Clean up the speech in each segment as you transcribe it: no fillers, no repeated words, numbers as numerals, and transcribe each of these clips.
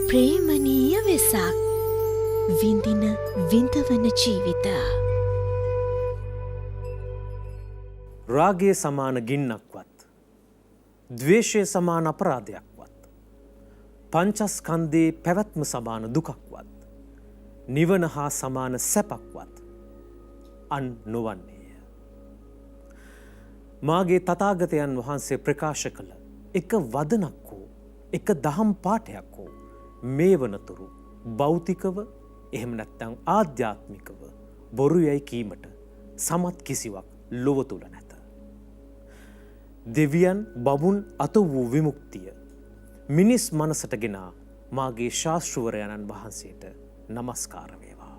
ප්‍රේමණීය වෙසක් විඳින විඳවන ජීවිත. රාගය සමාන ගින්නක්වත්, ද්වේෂය සමාන අපරාධයක්වත්, පංචස්කන්ධයේ පැවැත්ම සමාන දුකක්වත්, නිවන හා සමාන සැපක්වත් අන් නොවන්නේය. මාගේ තථාගතයන් වහන්සේ ප්‍රකාශ කළ එක වදනක් හෝ එක දහම් පාඨයක් හෝ මේ වනතුරු භෞතිකව එහෙම නැත්නම් ආධ්‍යාත්මිකව බොරු යයි කීමට සමත් කිසිවක් ලොව තුල නැත. දෙවියන් බමුන් අත වූ විමුක්තිය මිනිස් මනසට ගෙන මාගේ ශාස්ත්‍රවරයන්න් වහන්සේට නමස්කාර වේවා.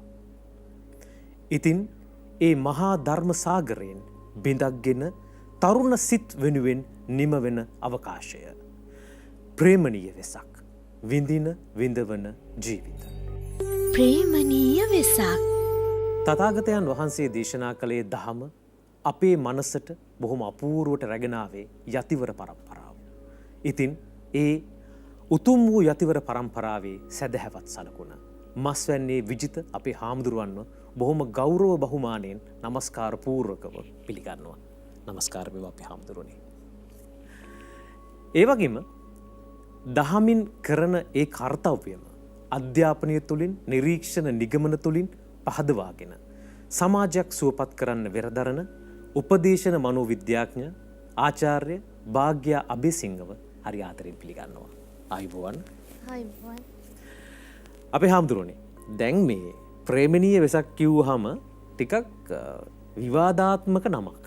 ඉතින් ඒ මහා ධර්ම සාගරයෙන් බිඳක්ගෙන තරුණ සිත් වෙනුවෙන් නිමවෙන අවකාශය. ප්‍රේමණීය වෙසක් විඳින විඳවන ජීවිත. ප්‍රේමණීය වෙසක්. තථාගතයන් වහන්සේ දේශනා කළේ දහම අපේ මනසට බොහොම අපූර්වට රැගෙන ආවේ යතිවර පරම්පරාව. ඉතින් ඒ උතුම් වූ යතිවර පරම්පරාවේ සැදැහැවත් සලකුණ මස්වැන්නේ විජිත අපේ හාමුදුරුවන්ව බොහොම ගෞරව බහුමානයෙන් නමස්කාර පූර්වකව පිළිගන්නවා. නමස්කාර වේවා අපේ හාමුදුරුවනේ. ඒ වගේම දහමින් කරන ඒ කාර්යයම අධ්‍යාපනය තුළින් නිරීක්ෂණ නිගමන තුළින් පහදවාගෙන සමාජයක් සුවපත් කරන්න වෙරදරන උපදේශන මනෝවිද්‍යාඥ ආචාර්ය භාග්‍යා අබේසිංහව හරි ආදරෙන් පිළිගන්නවා. ආයුබෝවන්. ආයුබෝවන්. අපේ හාමුදුරුවනේ දැන් මේ ප්‍රේමණීය වෙසක් කිව්වහම ටිකක් විවාදාත්මක නමක්.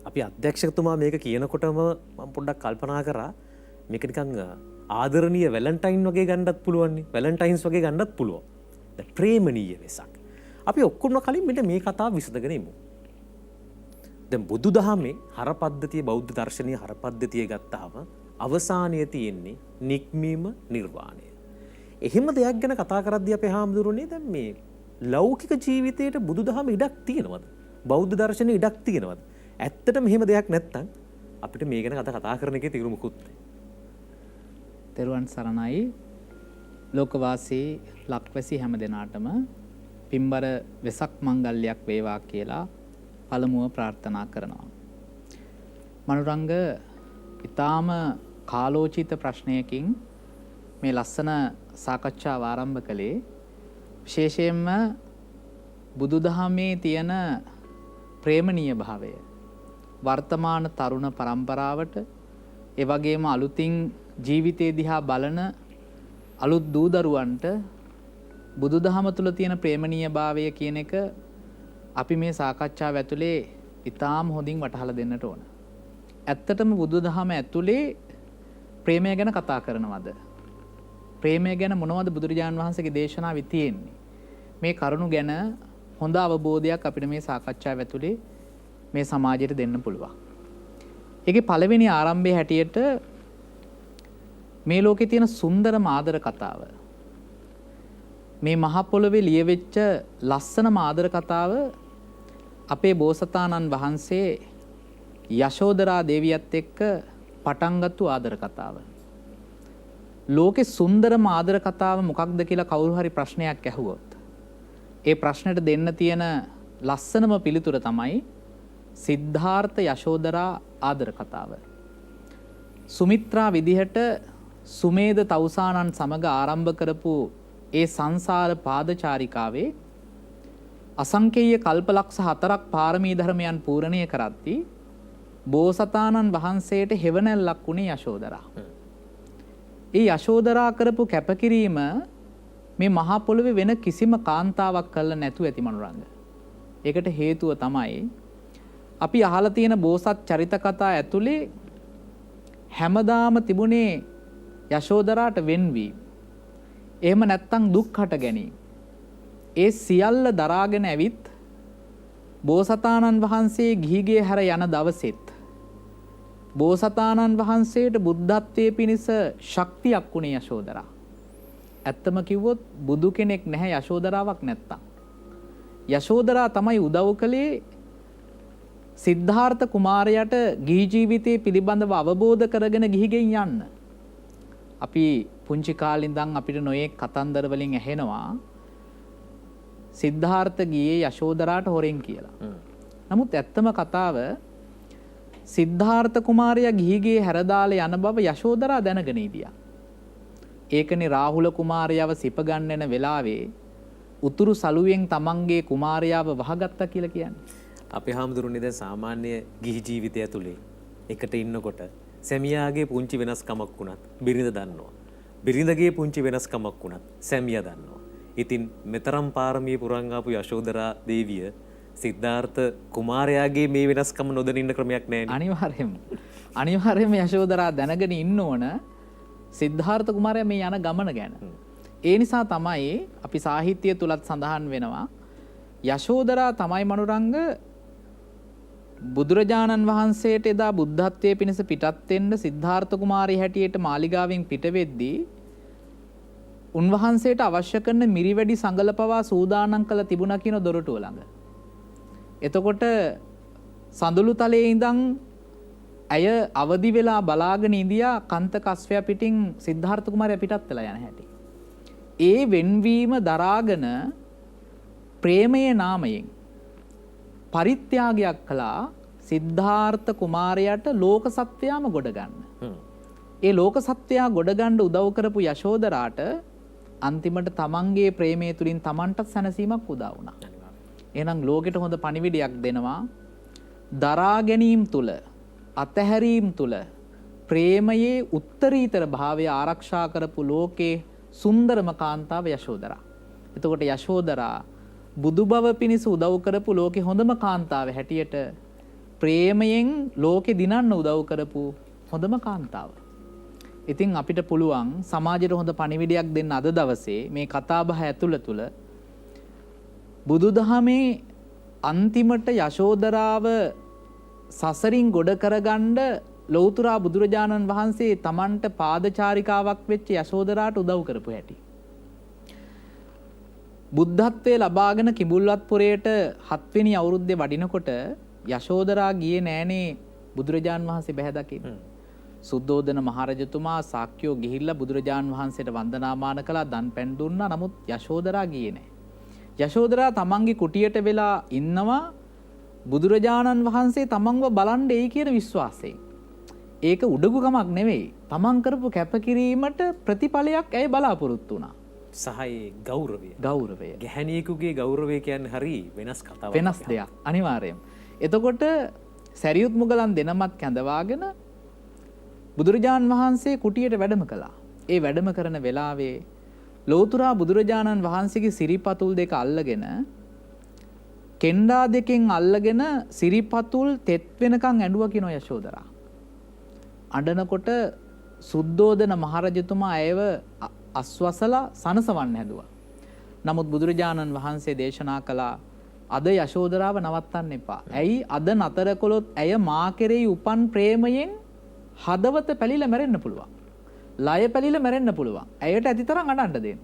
අපි අධ්‍යක්ෂකතුමා මේක කියනකොටම මම පොඩ්ඩක් කල්පනා කරා මේක නිකන් ආදරණීය වැලන්ටයින් වගේ ගන්නත් පුළුවන් නේ. වැලන්ටයින්ස් වගේ ගන්නත් පුළුවන්. දැන් ප්‍රේමණීය වෙසක්. අපි ඔක්කොම කලින් මෙන්න මේ කතාව විසඳගෙන ඉමු. දැන් බුදුදහමේ හරපද්ධතිය බෞද්ධ දර්ශනීය හරපද්ධතිය ගත්තාම අවසානයේ තියෙන්නේ නික්මීම නිර්වාණය. එහෙම දෙයක් ගැන කතා කරද්දී අපේ හාමුදුරනේ දැන් මේ ලෞකික ජීවිතයට බුදුදහම ඉඩක් තියෙනවද? බෞද්ධ දර්ශනයේ ඉඩක් තියෙනවද? ඇත්තටම මෙහෙම දෙයක් නැත්තම් අපිට මේ ගැන කතා කරන එකේ තිරු මුකුත් නැහැ. තෙරුවන් සරණයි. ලෝකවාසී ලක්වැසි හැම දෙනාටම පින්බර වෙසක් මංගල්‍යයක් වේවා කියලා පළමුව ප්‍රාර්ථනා කරනවා. මනුරංග ඊටාම කාලෝචිත ප්‍රශ්නයකින් මේ ලස්සන සාකච්ඡාව ආරම්භ කළේ විශේෂයෙන්ම බුදුදහමේ තියෙන ප්‍රේමණීය භාවය වර්තමාන තරුණ පරම්පරාවට ඒ වගේම අලුතින් ජීවිතේ දිහා බලන අලුත් දූදරුවන්ට බුදුදහම තුළ තියෙන ප්‍රේමණීය භාවය කියන එක අපි මේ සාකච්ඡාව ඇතුලේ ඊටාම හොඳින් වටහලා දෙන්නට ඕන. ඇත්තටම බුදුදහම ඇතුලේ ප්‍රේමය ගැන කතා කරනවද? ප්‍රේමය ගැන මොනවද බුදුරජාණන් වහන්සේගේ දේශනාවේ තියෙන්නේ? මේ කරුණු ගැන හොඳ අවබෝධයක් අපිට මේ සාකච්ඡාව ඇතුලේ මේ සමාජයට දෙන්න පුළුවන්. ඒකේ පළවෙනි ආරම්භයේ හැටියට මේ ලෝකේ තියෙන සුන්දරම ආදර කතාව, මේ මහ පොළොවේ ලියවෙච්ච ලස්සනම ආදර කතාව අපේ බෝසතාණන් වහන්සේ යශෝදරා දේවියත් එක්ක පටන්ගත්තු ආදර කතාව. ලෝකේ සුන්දරම ආදර කතාව මොකක්ද කියලා කවුරු හරි ප්‍රශ්නයක් ඇහුවොත් ඒ ප්‍රශ්නෙට දෙන්න තියෙන ලස්සනම පිළිතුර තමයි සිද්ධාර්ථ යශෝදරා ආදර කතාව. සුමිත්‍රා විදිහට සුමේද තවුසානන් සමග ආරම්භ කරපු ඒ සංසාර පාදචාරිකාවේ අසංකේය කල්පලක්ෂ 4ක් පාරමී ධර්මයන් පූර්ණණය කරද්දී බෝසතාණන් වහන්සේට හෙවණැල්ලක් වුණේ යශෝදරා. ඒ යශෝදරා කරපු කැපකිරීම මේ මහා පොළොවේ වෙන කිසිම කාන්තාවක් කළා නැතුව ඇති මනුරංග. ඒකට හේතුව තමයි අපි අහලා තියෙන බෝසත් චරිත කතා ඇතුලේ හැමදාම තිබුණේ යශෝදරාට වෙන්වීම. එහෙම නැත්තම් දුක් හට ගැනීම. ඒ සියල්ල දරාගෙන ඇවිත් බෝසතාණන් වහන්සේ ගිහිගේ හැර යන දවසෙත් බෝසතාණන් වහන්සේට බුද්ධත්වයේ පිණිස ශක්තියක් වුණේ යශෝදරා. ඇත්තම කිව්වොත් බුදු කෙනෙක් නැහැ යශෝදරාවක් නැත්තම්. යශෝදරා තමයි උදව් කළේ සිද්ධාර්ථ කුමාරයාට ගිහි ජීවිතයේ පිළිබඳව අවබෝධ කරගෙන ගිහිගෙන් යන්න. අපි පුංචි කාලේ ඉඳන් අපිට නොයෙක් කතන්දර වලින් ඇහෙනවා සිද්ධාර්ථ ගියේ යශෝදරාට හොරෙන් කියලා. නමුත් ඇත්තම කතාව සිද්ධාර්ථ කුමාරයා ගිහිගේ හැරදාලා යන බව යශෝදරා දැනගෙන හිටියා. ඒකනේ රාහුල කුමාරයාව සිප ගන්නන වෙලාවේ උතුරු සළුවෙන් තමන්ගේ කුමාරයාව වහගත්තා කියලා කියන්නේ. අපේ හාමුදුරුවනේ දැන් සාමාන්‍ය ගිහි ජීවිතය ඇතුලේ එකට ඉන්නකොට සැමියාගේ පුංචි වෙනස්කමක් වුණත් බිරිඳ දන්නවා. බිරිඳගේ පුංචි වෙනස්කමක් වුණත් සැමියා දන්නවා. ඉතින් මෙතරම් පාරමී පුරන් ආපු යශෝදරා දේවිය සිද්ධාර්ථ කුමාරයාගේ මේ වෙනස්කම නොදැන ඉන්න ක්‍රමයක් නැහැ. අනිවාර්යයෙන්ම යශෝදරා දැනගෙන ඉන්න ඕන සිද්ධාර්ථ කුමාරයා මේ යන ගමන ගැන. ඒ නිසා තමයි අපි සාහිත්‍යය තුලත් සඳහන් වෙනවා යශෝදරා තමයි මනුරංග බුදුරජාණන් වහන්සේට එදා බුද්ධත්වයේ පිණිස පිටත් වෙන්න සිද්ධාර්ථ කුමාරී හැටියට මාලිගාවෙන් පිට වෙද්දී උන්වහන්සේට අවශ්‍ය කරන මිරිවැඩි සඟල පවා සූදානම් කළ තිබුණා කියන දොරටුව ළඟ. එතකොට සඳලු තලයේ ඉඳන් ඇය අවදි වෙලා බලාගෙන ඉඳියා කන්ත කස්වැ පිටින් සිද්ධාර්ථ කුමාරයා පිටත් වෙලා යන හැටි. ඒ වෙන්වීම දරාගෙන ප්‍රේමයේ නාමයෙන් පරිත්‍යාගයක් කළා සිද්ධාර්ථ කුමාරයාට ලෝක සත්වයාම ගොඩ ගන්න. ඒ ලෝක සත්වයා ගොඩ ගන්න උදව් කරපු යශෝදරාට අන්තිමට තමන්ගේ ප්‍රේමයේ තුලින් තමන්ට සැනසීමක් උදා වුණා. එහෙනම් ලෝකෙට හොඳ පණිවිඩයක් දෙනවා. දරා ගැනීම තුල අතහැරීම් තුල ප්‍රේමයේ උත්තරීතර භාවය ආරක්ෂා කරපු ලෝකේ සුන්දරම කාන්තාව යශෝදරා. එතකොට යශෝදරා බුදු බව පිණිස උදව් කරපු ලෝකේ හොඳම කාන්තාව හැටියට ප්‍රේමයෙන් ලෝකෙ දිනන්න උදව් කරපු හොඳම කාන්තාව. ඉතින් අපිට පුළුවන් සමාජයට හොඳ පණිවිඩයක් දෙන්න අද දවසේ මේ කතාබහ ඇතුළ තුල බුදුදහමේ අන්තිමට යශෝදරාව සසරින් ගොඩ කරගන්න ලෞතුරා බුදුරජාණන් වහන්සේ තමන්ට පාදචාරිකාවක් වෙච්ච යශෝදරාට උදව් කරපු හැටි. බුද්ධත්වයේ ලබාගෙන කිඹුල්වත්පුරයට 7 වෙනි අවුරුද්දේ වඩිනකොට යශෝදරා ගියේ නෑනේ බුදුරජාණන් වහන්සේ බැහැ දකින්න. සුද්ධෝදන මහරජතුමා සාක්‍යෝ ගිහිල්ලා බුදුරජාණන් වහන්සේට වන්දනාමාන කළා, දන් පැන් දුන්නා. නමුත් යශෝදරා ගියේ නෑ. යශෝදරා තමන්ගේ කුටියට වෙලා ඉන්නවා බුදුරජාණන් වහන්සේ තමන්ව බලන්න එයි කියන විශ්වාසයෙන්. ඒක උඩගුකමක් නෙවෙයි. තමන් කරපු කැපකිරීමට ප්‍රතිඵලයක් ඇය බලාපොරොත්තු වුණා. සහයි ගෞරවය. ගැහැණියෙකුගේ ගෞරවය කියන්නේ හරි වෙනස් කතාවක්. වෙනස් දෙයක් අනිවාර්යයෙන්. එතකොට සැරියුත් මුගලන් දෙනමත් කැඳවාගෙන බුදුරජාණන් වහන්සේ කුටියට වැඩම කළා. ඒ වැඩම කරන වෙලාවේ ලෞතුරා බුදුරජාණන් වහන්සේගේ සිරිපතුල් දෙක අල්ලගෙන කෙන්ඩා දෙකෙන් අල්ලගෙන සිරිපතුල් තෙත් වෙනකන් ඇඬුවා කියන යශෝදරා. අඬනකොට සුද්ධෝදන මහරජතුමා ඇයව අස්වසලා සනසවන්න හැදුවා. නමුත් බුදුරජාණන් වහන්සේ දේශනා කළා අද යශෝදරාව නවත්තන්න එපා. ඇයි අද නතර කළොත් ඇය මා කෙරෙහි උපන් ප්‍රේමයෙන් හදවත පැලිලා මැරෙන්න පුළුවන්. ලය පැලිලා මැරෙන්න පුළුවන්. ඇයට ඇතිතරම් අඬන්න දෙන්න.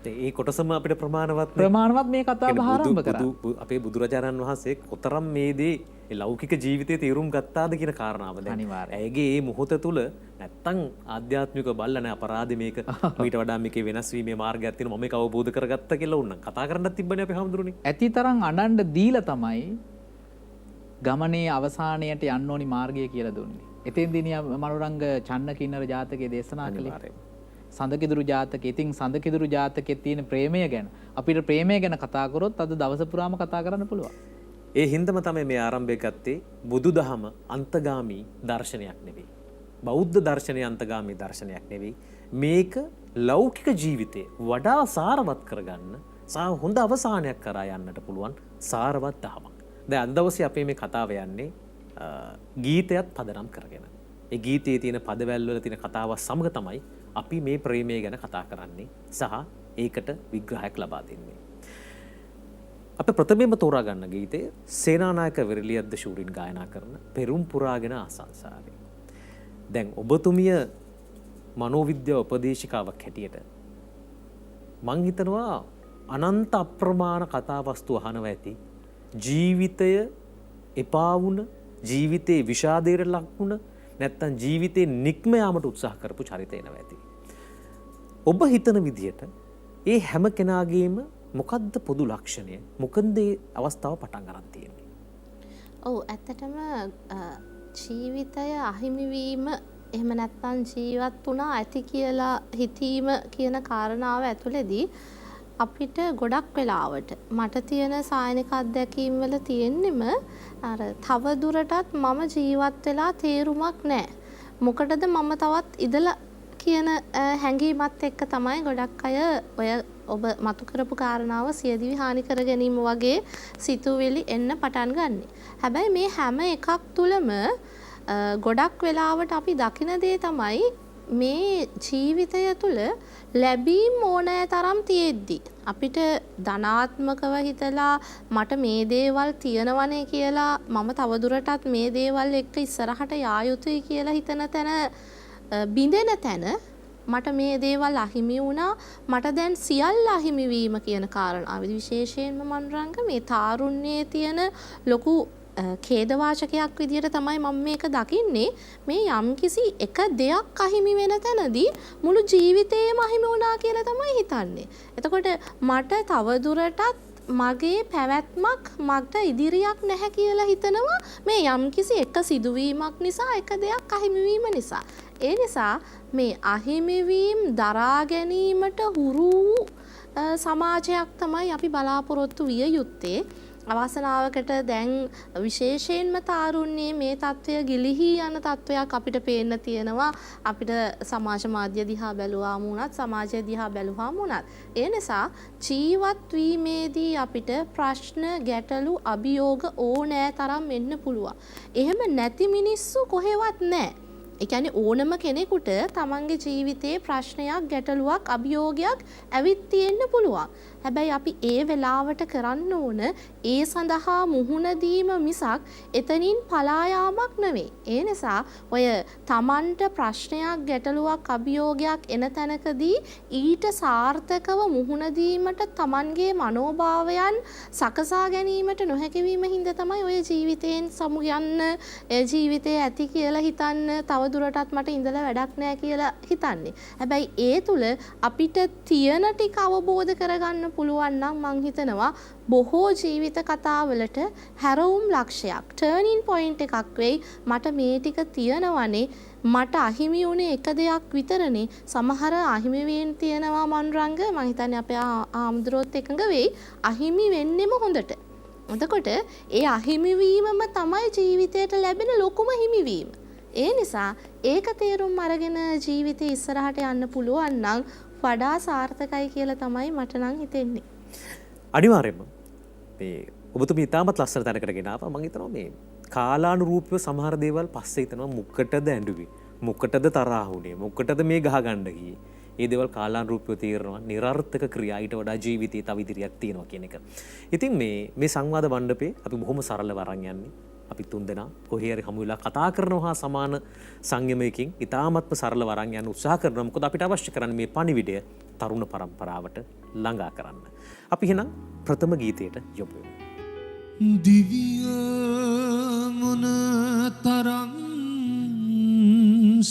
ඒ කොටසම අපිට ප්‍රමාණවත් මේ කතාව ආරම්භ කරා. අපේ බුදුරජාණන් වහන්සේ කොතරම් මේ දේ ලෞකික ජීවිතයේ තීරුම් ගත්තාද කියන කාරණාව දැන් අනිවාර්යයි. ඇයගේ මේ මොහොත තුල නැත්තම් ආධ්‍යාත්මික බල්ල නැහැ අපරාධේ මේක ඊට වඩා මේකේ වෙනස් වීමේ මාර්ගයක් තියෙනවා මම ඒක අවබෝධ කරගත්තා කියලා උන්නම් කතා කරන්නත් තිබ්බනේ අපේ හැමදෙරුනේ. ඇතිතරම් අඬන්න දීලා තමයි ගමනේ අවසානයට යන්න ඕනි මාර්ගය කියලා දුන්නේ. එතෙන්දී මනෝරංග චන්න කින්නර ජාතකයේ දේශනා කළේ. සඳකිදුරු ජාතකයේ. ඉතින් සඳකිදුරු ජාතකයේ තියෙන ප්‍රේමය ගැන අපිට ප්‍රේමය ගැන කතා කරොත් අද දවස පුරාම කතා කරන්න පුළුවන්. ඒ හින්දම තමයි මේ ආරම්භය ගත්තේ බුදුදහම අන්තගාමී දර්ශනයක් නෙවෙයි. බෞද්ධ දර්ශනය අන්තගාමී දර්ශනයක් නෙවෙයි. මේක ලෞකික ජීවිතේ වඩා සාරවත් කරගන්න සහ හොඳ අවසානයක් කරා යන්නට පුළුවන් සාරවත් දහමක්. දැන් අද දවසේ අපේ මේ කතාව යන්නේ ගීතයත් පදනම් කරගෙන. ඒ ගීතයේ තියෙන පදවැල් වල තියෙන කතාව සමග තමයි අපි මේ ප්‍රේමය ගැන කතා කරන්නේ සහ ඒකට විග්‍රහයක් ලබා දෙන්නේ. අප ප්‍රථමයෙන්ම තෝරා ගන්න ගීතය සේනානායක විරලියද්ද ශූරින් ගායනා කරන පෙරුම් පුරාගෙන ආසංසාරේ. දැන් ඔබතුමිය මනෝවිද්‍යාව උපදේශිකාවක් හැටියට මං හිතනවා අනන්ත අප්‍රමාණ කතාවස්තු අහනවා ඇති. ජීවිතය එපා වුණ, ජීවිතේ විෂාදයට ලක් වුණ, නැත්තම් ජීවිතේ නික්ම යාමට උත්සාහ කරපු චරිත එනවා ඇති. ඔබ හිතන විදියට ඒ හැම කෙනාගේම මොකද්ද පොදු ලක්ෂණය? මොකද ඒ අවස්ථාව පටන් ගන්න තියෙන්නේ? ඔව් ඇත්තටම ජීවිතය අහිමිවීම එහෙම නැත්නම් ජීවත් වුණා ඇති කියලා හිතීම කියන කාරණාව ඇතුළේදී අපිට ගොඩක් වෙලාවට මට තියෙන සායනික අත්දැකීම් වල තියෙන්නෙම අර තව දුරටත් මම ජීවත් වෙලා තේරුමක් නැහැ. මොකටද මම තවත් ඉඳලා කියන හැඟීමත් එක්ක තමයි ගොඩක් අය ඔය ඔබ මතු කරපු කාරණාව සියදිවි හානි කර ගැනීම වගේ සිතුවිලි එන්න පටන් ගන්නෙ. හැබැයි මේ හැම එකක් තුලම ගොඩක් වෙලාවට අපි දකින දේ තමයි මේ ජීවිතය තුළ ලැබීම් ඕනෑ තරම් තියෙද්දි අපිට ධනාත්මකව හිතලා මට මේ දේවල් තියෙනවනේ කියලා මම තවදුරටත් මේ දේවල් එක්ක ඉස්සරහට යා යුතුයි කියලා හිතන තැන බිඳෙන තැන මට මේ දේවල් අහිමි වුණා මට දැන් සියල්ල අහිමි වීම කියන කාරණාවේදී විශේෂයෙන්ම මනරංග මේ තාරුණ්‍යයේ තියෙන ලොකු ඛේදවාචකයක් විදියට තමයි මම මේක දකින්නේ. මේ යම්කිසි එක දෙයක් අහිමි වෙන තැනදී මුළු ජීවිතේම අහිමි වුණා කියලා තමයි හිතන්නේ. එතකොට මට තවදුරටත් මගේ පැවැත්මක් මට ඉදිරියක් නැහැ කියලා හිතනවා මේ යම්කිසි එක සිදුවීමක් නිසා එක දෙයක් අහිමිවීම නිසා. ඒ නිසා මේ අහිමිවීම දරා ගැනීමට හුරු සමාජයක් තමයි අපි බලාපොරොත්තු විය යුත්තේ. අවසනාවකට දැන් විශේෂයෙන්ම තාරුණ්‍යයේ මේ තත්ත්වය ගිලිහි යන තත්ත්වයක් අපිට පේන්න තියෙනවා. අපිට සමාජ මාධ්‍ය දිහා බැලුවාම වුණත් සමාජය දිහා බැලුවාම වුණත් ඒ නිසා ජීවත් වීමේදී අපිට ප්‍රශ්න ගැටලු අභියෝග ඕනෑ තරම් එන්න පුළුවන්. එහෙම නැති මිනිස්සු කොහෙවත් නැහැ. ඒ කියන්නේ ඕනම කෙනෙකුට තමන්ගේ ජීවිතයේ ප්‍රශ්නයක් ගැටලුවක් අභියෝගයක් ඇවිත් තියෙන්න පුළුවන්. හැබැයි අපි ඒ වෙලාවට කරන්න ඕන ඒ සඳහා මුහුණ දීම මිසක් එතනින් පලා යාමක් නෙවෙයි. ඒ නිසා ඔය තමන්ට ප්‍රශ්නයක් ගැටලුවක් අභියෝගයක් එන තැනකදී ඊට සාර්ථකව මුහුණ දීමට තමන්ගේ මනෝභාවයන් සකසා ගැනීමට නොහැකි වීම හින්දා තමයි ඔය ජීවිතයෙන් සමු යන්න ජීවිතේ ඇති කියලා හිතන්න තවදුරටත් මට ඉඳලා වැඩක් නැහැ කියලා හිතන්නේ. හැබැයි ඒ තුල අපිට තියෙන ටික අවබෝධ කරගන්න පුළුවන් නම් මං හිතනවා බොහෝ ජීවිත කතාවලට හැරවුම් ලක්ෂයක් ටර්නින් පොයින්ට් එකක් වෙයි. මට මේ ටික තියෙනවනේ මට අහිමි වුණේ එක දෙයක් විතරනේ. සමහර අහිමි වෙන්න තියෙනවා මනුරංග මං හිතන්නේ අපේ ආම්ද්‍රෝත් එකඟ වෙයි. අහිමි වෙන්නෙම හොඳට. එතකොට ඒ අහිමි වීමම තමයි ජීවිතයට ලැබෙන ලොකුම හිමිවීම. ඒ නිසා ඒක තේරුම් අරගෙන ජීවිතේ ඉස්සරහට යන්න පුළුවන් නම් වඩා සාර්ථකයි කියලා තමයි මට නම් හිතෙන්නේ. අනිවාර්යයෙන්ම මේ ඔබතුමී ඉතාමත් ලස්සන තැනකට ගෙන ආවා. මම හිතනවා මේ කාලානුරූපීව සමහර දේවල් පස්සේ හිතනවා මුකටද ඇඬුවේ, මුකටද තරහ වුණේ, මුකටද මේ ගහ ගන්න ගියේ. ඒ දේවල් කාලානුරූපීව තීරනවා නිරර්ථක ක්‍රියා ඊට වඩා ජීවිතේ තව ඉදිරියක් තියෙනවා කියන එක. ඉතින් මේ සංවාද මණ්ඩපේ අපි බොහොම සරලව අරන් යන්නේ. අපි තුන්දෙනා කොහේ හරි හමු වෙලා කතා කරනවා හා සමාන සංයමයකින් ඉතාමත්ම සරලව අරන් යන්න උත්සාහ කරනවා. මොකද අපිට අවශ්‍ය කරන්නේ මේ පණිවිඩය තරුණ පරම්පරාවට ළඟා කරන්න. අපි එහෙනම් ප්‍රථම ගීතයට යොමු වෙමු. දිව්‍ය මොන තරම්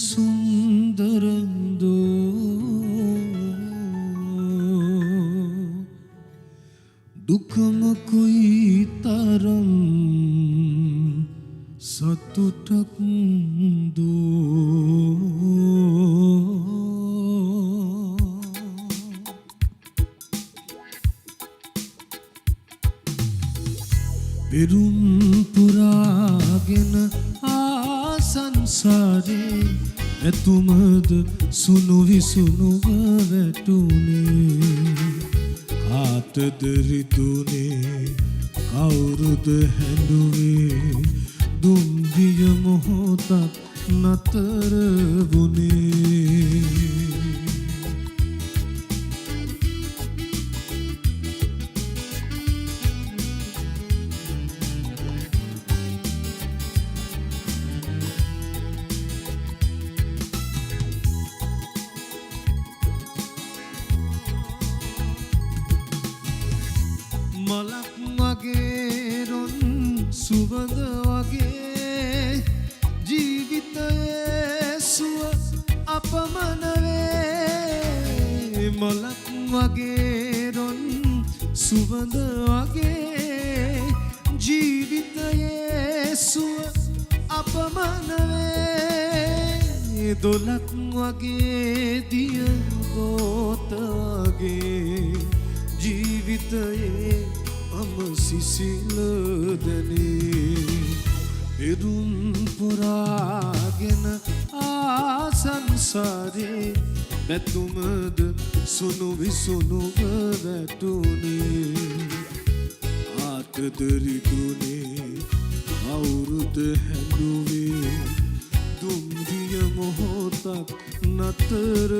සුන්දරද දුකම කොයි තරම් සතුටක් දෝ පෙරුම් පුරාගෙන ආසංසාරේ එතුමද සුණු විසුණුව වැටුනේ කාටද රිතුනේ කවුරුද හැඬුවේ දුම්දිය මොහොතක් නතර වුණේ මලක් වගේ රොන් සුවඳ වගේ ජීවිතයේ සුව අපමණ වේ මොලක් වගේ රොන් සුවඳ වගේ ජීවිතයේ සුව අපමණවේ දොලක් වගේ දිය ගෝතගේ ජීවිතයේ අම සිසිල දැනේ එරුම් පුරාගෙන ආසංසාරේ පැතුමද සුණු විසුණුව වැටුනේ ආතදරිදුනේ අවුරුද හැඬුවේ දුම්රිය මොහොතක් නතර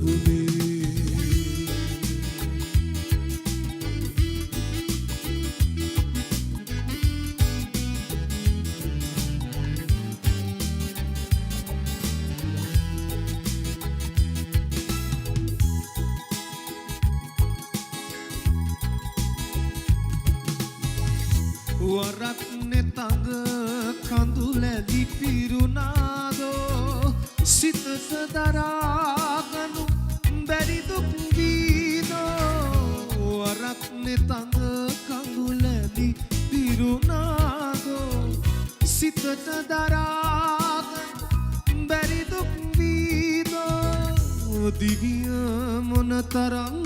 වුනේ වරක් නෙතඟ කඳුලැලි පිරුණාදෝ සිතට දරාගනු බැරි දුක් වීදෝ වරක් නෙතඟ කඳුලැලි පිරුණාදෝ සිතට දරාගනු බැරි දුක් වීදෝ දිවිය මොනතරම්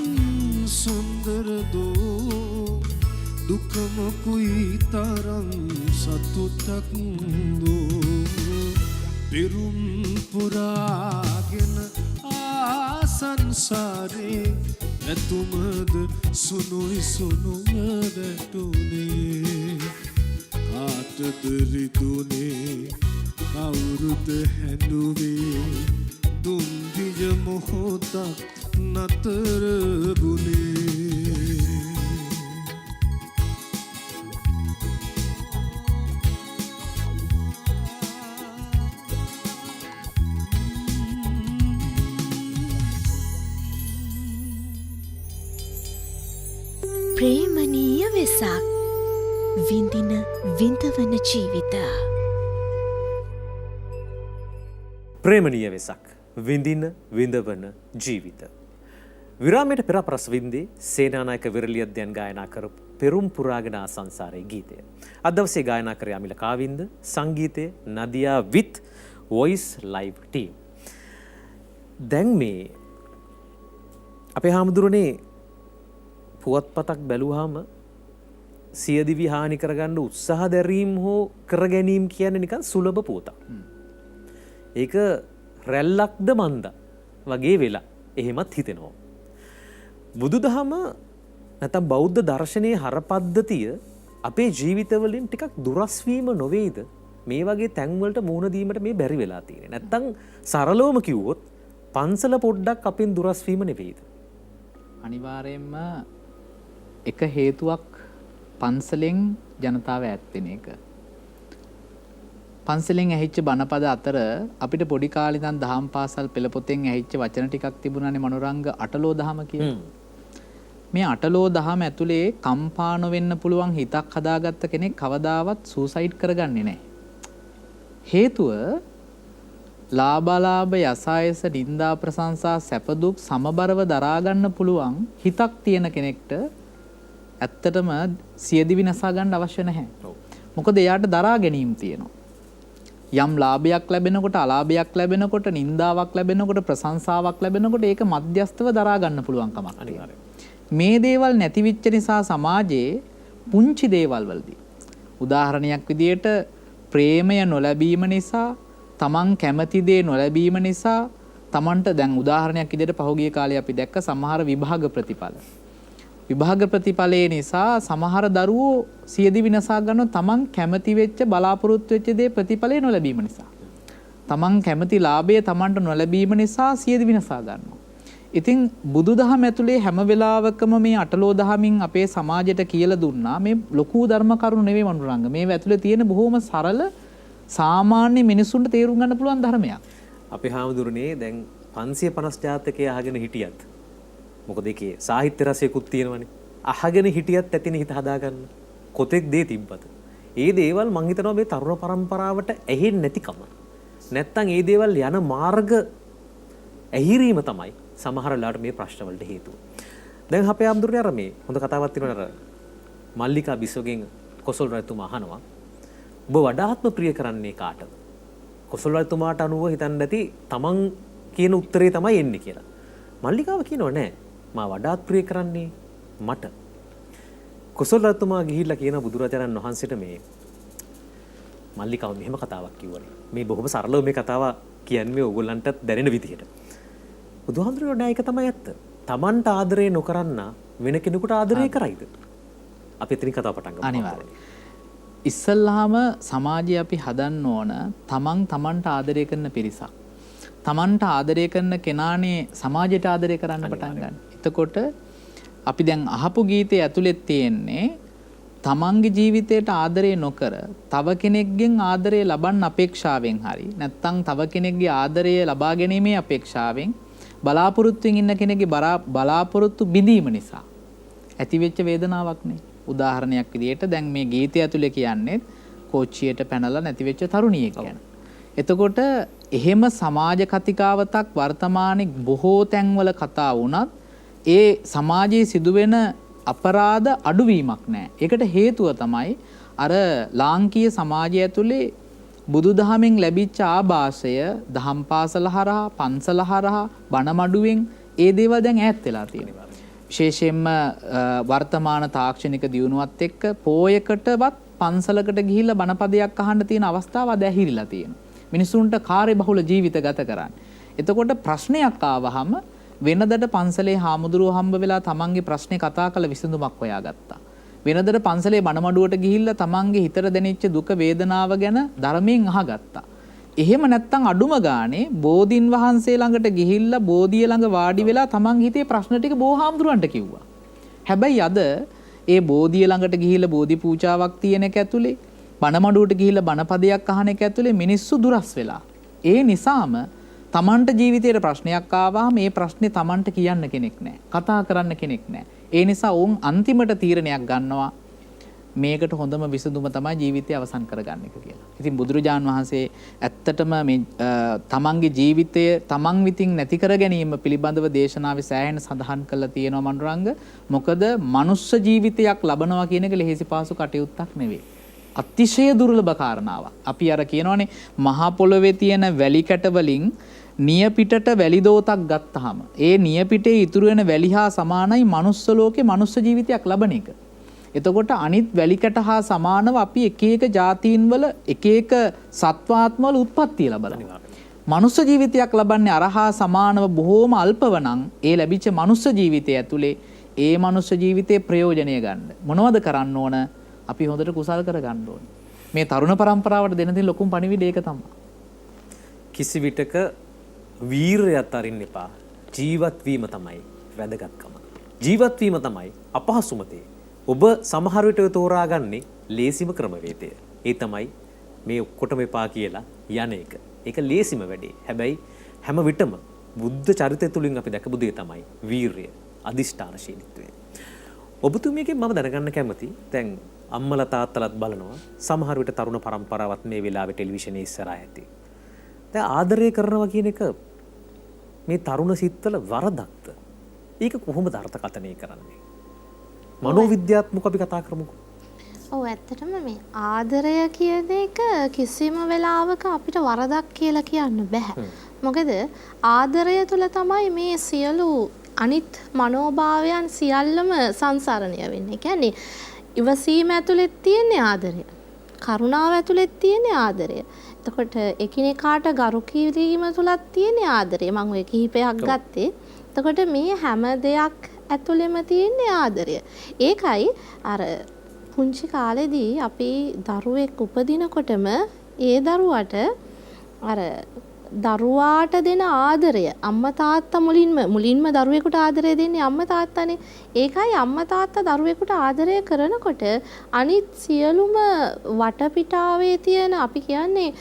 සුන්දරදෝ දුකම කුයි තරම් සතුටක් දෝ පෙරුම් පුරාගෙන ආසංසාරේ ඇතුමද සුනුයි සුනුව වැටුනේ කාටද රිදුනේ කවුරුද හැඬුවේ දුම්දිය මොහොතක් නතර වුනේ ප්‍රේමනීය වෙසක් විඳින විඳවන ජීවිත ප්‍රේමනීය වෙසක් විඳින විඳවන ජීවිත විරාමයට පෙර ප්‍රස්වින්දී සේනානායක විරලියද්දයන් ගායනා කරපු පෙරුම් පුරාගෙන ආසංසාරයේ ගීතය අද දවසේ ගායනා කර යමිල කාවින්ද සංගීතයේ නදියා විත් වොයිස් ලයිව් ටීම් දැන් මේ අපේ හාමුදුරනේ පුවත්පතක් බැලුවාම සියදිවි හානි කරගන්න උත්සාහ දැරීම් හෝ කර ගැනීම කියන්නේ නිකන් සුලභ පුවතක්. ඒක රැල්ලක්ද මන්ද වගේ වෙලා එහෙමත් හිතෙනවා. බුදුදහම නැත්නම් බෞද්ධ දර්ශනයේ හරපද්ධතිය අපේ ජීවිතවලින් ටිකක් දුරස් වීම නොවේද? මේ වගේ තැන්වලට මුහුණ දීමට මේ බැරි වෙලා තියෙන්නේ. නැත්නම් සරලවම කිව්වොත් පන්සල පොඩ්ඩක් අපෙන් දුරස් වීම නෙවෙයිද? අනිවාර්යයෙන්ම එක හේතුවක් පන්සලෙන් ජනතාව ඈත් වෙන එක. පන්සලෙන් ඇහිච්ච බණපද අතර අපිට පොඩි කාලේ ඉඳන් දහම් පාසල් පෙළ පොතෙන් ඇහිච්ච වචන ටිකක් තිබුණානේ මනෝරංග අටලෝ දහම කියලා. මේ අටලෝ දහම ඇතුලේ කම්පා නොවෙන්න පුළුවන් හිතක් හදාගත්ත කෙනෙක් කවදාවත් සූසයිඩ් කරගන්නේ නැහැ. හේතුව ලාභාලාභ යසායස නිന്ദා ප්‍රශංසා සැප දුක් සමබරව දරා ගන්න පුළුවන් හිතක් තියෙන කෙනෙක්ට ඇත්තටම සියදිවි නසා ගන්න අවශ්‍ය නැහැ. මොකද එයාට දරා ගැනීම තියෙනවා. යම් ලාභයක් ලැබෙනකොට අලාභයක් ලැබෙනකොට නිന്ദාවක් ලැබෙනකොට ප්‍රශංසාවක් ලැබෙනකොට ඒක මධ්‍යස්තව දරා ගන්න පුළුවන් කමක් තියෙනවා. මේ දේවල් නැති වෙච්ච නිසා සමාජයේ පුංචි දේවල් වලදී උදාහරණයක් විදියට ප්‍රේමය නොලැබීම නිසා තමන් කැමති දේ නොලැබීම නිසා තමන්ට දැන් උදාහරණයක් විදියට පහුගිය කාලේ අපි දැක්ක සමහර විභාග ප්‍රතිඵලයේ නිසා සමහර දරුවෝ සියදිවි නසා ගන්නවා තමන් කැමති වෙච්ච බලාපොරොත්තු වෙච්ච දේ ප්‍රතිඵලය නොලැබීම නිසා. තමන් කැමති ලාභය තමන්ට නොලැබීම නිසා සියදිවි නසා ගන්නවා. ඉතින් බුදුදහම ඇතුලේ හැම වෙලාවකම මේ අටලෝ දහමින් අපේ සමාජයට කියලා දුන්නා මේ ලොකු ධර්ම කරුණු නෙවෙයි මනුරංග. මේ ඇතුලේ තියෙන බොහොම සරල සාමාන්‍ය මිනිසුන්ට තේරුම් ගන්න පුළුවන් ධර්මයක්. අපේ හාමුදුරනේ දැන් 550 ජාතකයේ අහගෙන හිටියත් මොකද ඒකේ සාහිත්‍ය රසයකුත් තියෙනවනේ. අහගෙන හිටියත් ඇතිනේ හිත හදාගන්න. කොතෙක් දේ තිබ්බද? ඒ දේවල් මං හිතනවා මේ තරුණ පරම්පරාවට ඇහෙන්නේ නැතිකම. නැත්තම් ඒ දේවල් යන මාර්ග ඇහිරීම තමයි සමහර වෙලාවට මේ ප්‍රශ්නවලට හේතුව. දැන් අපේ ආම්දුරනේ අර මේ හොඳ කතාවක් තියෙනවා අර මල්ලිකා බිසෝගෙන් කොසල් රජතුමා අහනවා ඔබ වඩාත්ම ප්‍රිය කරන්නේ කාටද? කොසල් රජතුමාට අනුව හිතන්නේ නැති තමන් කියන උත්තරේ තමයි එන්නේ කියලා. මල්ලිකාව කියනවා නෑ මා වඩාත් ප්‍රිය කරන්නේ මට. කොසල් රජතුමා ගිහිල්ලා කියන බුදුරජාණන් වහන්සේට මේ මල්ලිකාව මෙහෙම කතාවක් කිව්වනේ. මේ බොහොම සරලව මේ කතාව කියන්නේ ඕගොල්ලන්ටත් දැනෙන විදිහට. බුදුහාමුදුරුවෝ නෑ ඒක තමයි ඇත්ත. තමන්ට ආදරේ නොකරන්න වෙන කෙනෙකුට ආදරේ කරයිද? අපි එතනින් කතාව පටන් ගමු. අනිවාර්යයෙන්. ඉස්සල්ලාම සමාජය අපි හදන්න ඕන තමන්ට ආදරය කරන පිරිසක්. තමන්ට ආදරය කරන කෙනානේ සමාජයට ආදරය කරන්න පටන් ගන්න. එතකොට අපි දැන් අහපු ගීතයේ ඇතුළේ තියෙන්නේ තමන්ගේ ජීවිතයට ආදරය නොකර තව කෙනෙක්ගෙන් ආදරය ලබන්න අපේක්ෂාවෙන් හරි නැත්නම් තව කෙනෙක්ගේ ආදරය ලබා ගැනීමේ අපේක්ෂාවෙන් බලාපොරොත්තුෙන් ඉන්න කෙනෙක්ගේ බලාපොරොත්තු බිඳීම නිසා ඇතිවෙච්ච වේදනාවක් නේ. උදාහරණයක් විදිහට දැන් මේ ගීතය ඇතුලේ කියන්නේ කෝච්චියට පැනලා නැතිවෙච්ච තරුණියෙක් ගැන. එතකොට එහෙම සමාජ කතිකාවතක් වර්තමානයේ බොහෝ තැන්වල කතා වුණත් ඒ සමාජයේ සිදුවෙන අපරාධ අඩුවීමක් නැහැ. ඒකට හේතුව තමයි අර ලාංකීය සමාජය ඇතුලේ බුදුදහමෙන් ලැබිච්ච ආభాසය දහම් පාසල හරහා පන්සල හරහා බණමඩුවෙන් ඒ දේවල් දැන් ඈත් වෙලා තියෙනවා. විශේෂයෙන්ම වර්තමාන තාක්ෂණික දියුණුවත් එක්ක පෝයකටවත් පන්සලකට ගිහිල්ලා බණපදයක් අහන්න තියෙන අවස්ථාව අද ඇහිරිලා තියෙනවා. මිනිසුන්ට කාර්යබහුල ජීවිත ගත කරන්න. එතකොට ප්‍රශ්නයක් ආවහම වෙනදට පන්සලේ හාමුදුරුවෝ හම්බ වෙලා තමන්ගේ ප්‍රශ්නේ කතා කරලා විසඳුමක් හොයාගත්තා. වෙනදට පන්සලේ බණමඩුවට ගිහිල්ලා තමන්ගේ හිතට දැනෙච්ච දුක වේදනාව ගැන ධර්මයෙන් අහගත්තා. එහෙම නැත්තම් අඩුම ගානේ බෝධින් වහන්සේ ළඟට ගිහිල්ලා බෝධිය ළඟ වාඩි වෙලා තමන් හිතේ ප්‍රශ්න ටික බෝහාමුදුරන්ට කිව්වා. හැබැයි අද ඒ බෝධිය ළඟට ගිහිල්ලා බෝධි පූජාවක් තියෙන එක ඇතුලේ බණමඩුවට ගිහිල්ලා බණපදයක් අහන එක ඇතුලේ මිනිස්සු දුරස් වෙලා. ඒ නිසාම තමන්ට ජීවිතේට ප්‍රශ්නයක් ආවම මේ ප්‍රශ්නේ තමන්ට කියන්න කෙනෙක් නැහැ. කතා කරන්න කෙනෙක් නැහැ. ඒ නිසා වුන් අන්තිමට තීරණයක් ගන්නවා මේකට හොඳම විසඳුම තමයි ජීවිතය අවසන් කරගන්න එක කියලා. ඉතින් බුදුරජාන් වහන්සේ ඇත්තටම මේ තමන්ගේ ජීවිතය තමන් විතින් නැති කර ගැනීම පිළිබඳව දේශනාවේ සෑහෙන සඳහන් කරලා තියෙනවා මනුරංග. මොකද මනුස්ස ජීවිතයක් ලබනවා කියන එක ලෙහෙසි පහසු කටයුත්තක් නෙවෙයි. අතිශය දුර්ලභ කාරණාවක්. අපි අර කියනවානේ මහා පොළොවේ තියෙන වැලි කැට වලින් නියපිටට වැලි දෝතක් ගත්තාම ඒ නියපිටේ ඉතුරු වෙන වැලි හා සමානයි මනුස්ස ලෝකේ මනුස්ස ජීවිතයක් ලබන එක. එතකොට අනිත් වැලිකට හා සමානව අපි එක එක ජාතීන් වල එක එක සත්වාත්ම වල උත්පත්ති ලබනවා. මනුස්ස ජීවිතයක් ලබන්නේ අරහා සමානව බොහෝම අල්පවනම් ඒ ලැබිච්ච මනුස්ස ජීවිතය ඇතුලේ ඒ මනුස්ස ජීවිතයේ ප්‍රයෝජනය ගන්න. මොනවද කරන්න ඕන? අපි හොඳට කුසල් කර ගන්න ඕන. මේ තරුණ පරම්පරාවට දෙන දේ ලොකුම පණිවිඩය ඒක තමයි. කිසි විටක වීරයත් අරින්න එපා. ජීවත් වීම තමයි වැදගත්කම. ජීවත් වීම තමයි අපහසුම දේ. ඔබ සමහර විට තෝරාගන්නේ ලේසිම ක්‍රමවේදය. ඒ තමයි මේ ඔක්කොටම එපා කියලා යන එක. ඒක ලේසිම වැඩේ. හැබැයි හැම විටම බුද්ධ චරිතය තුලින් අපි දැකපු දේ තමයි වීරිය, අදිෂ්ඨානශීලීත්වය. ඔබතුමියගෙන් මම දැනගන්න කැමති. දැන් අම්මලා තාත්තලාත් බලනවා. සමහර විට තරුණ පරම්පරාවත් මේ වෙලාවේ ටෙලිවිෂනේ ඉස්සරහා ඇති. දැන් ආදරය කරනවා කියන එක මේ තරුණ සිත්වල වරදක්ද? ඒක කොහොමද අර්ථකථනය කරන්නේ? මනෝවිද්‍යාත්මක අපි කතා කරමුකෝ. ඔව් ඇත්තටම මේ ආදරය කියන එක කිසිම වෙලාවක අපිට වරදක් කියලා කියන්න බෑ. මොකද ආදරය තුළ තමයි මේ සියලු අනිත් මනෝභාවයන් සියල්ලම සංසරණය වෙන්නේ. ඒ කියන්නේ ඉවසීම ඇතුළේ තියෙන ආදරය. කරුණාව ඇතුළේ තියෙන ආදරය. එතකොට එකිනෙකාට ගරු කිරීම තුලත් තියෙන ආදරය. මම ඔය කිහිපයක් ගත්තේ. එතකොට මේ හැම දෙයක් ඇතුළෙම තියෙන ආදරය. ඒකයි අර පුංචි කාලේදී අපි දරුවෙක් උපදිනකොටම ඒ දරුවට අර දරුවාට දෙන ආදරය අම්මා තාත්තා මුලින්ම දරුවෙකුට ආදරය දෙන්නේ අම්මා තාත්තානේ. ඒකයි අම්මා තාත්තා දරුවෙකුට ආදරය කරනකොට අනිත් සියලුම වටපිටාවේ තියෙන අපි කියන්නේ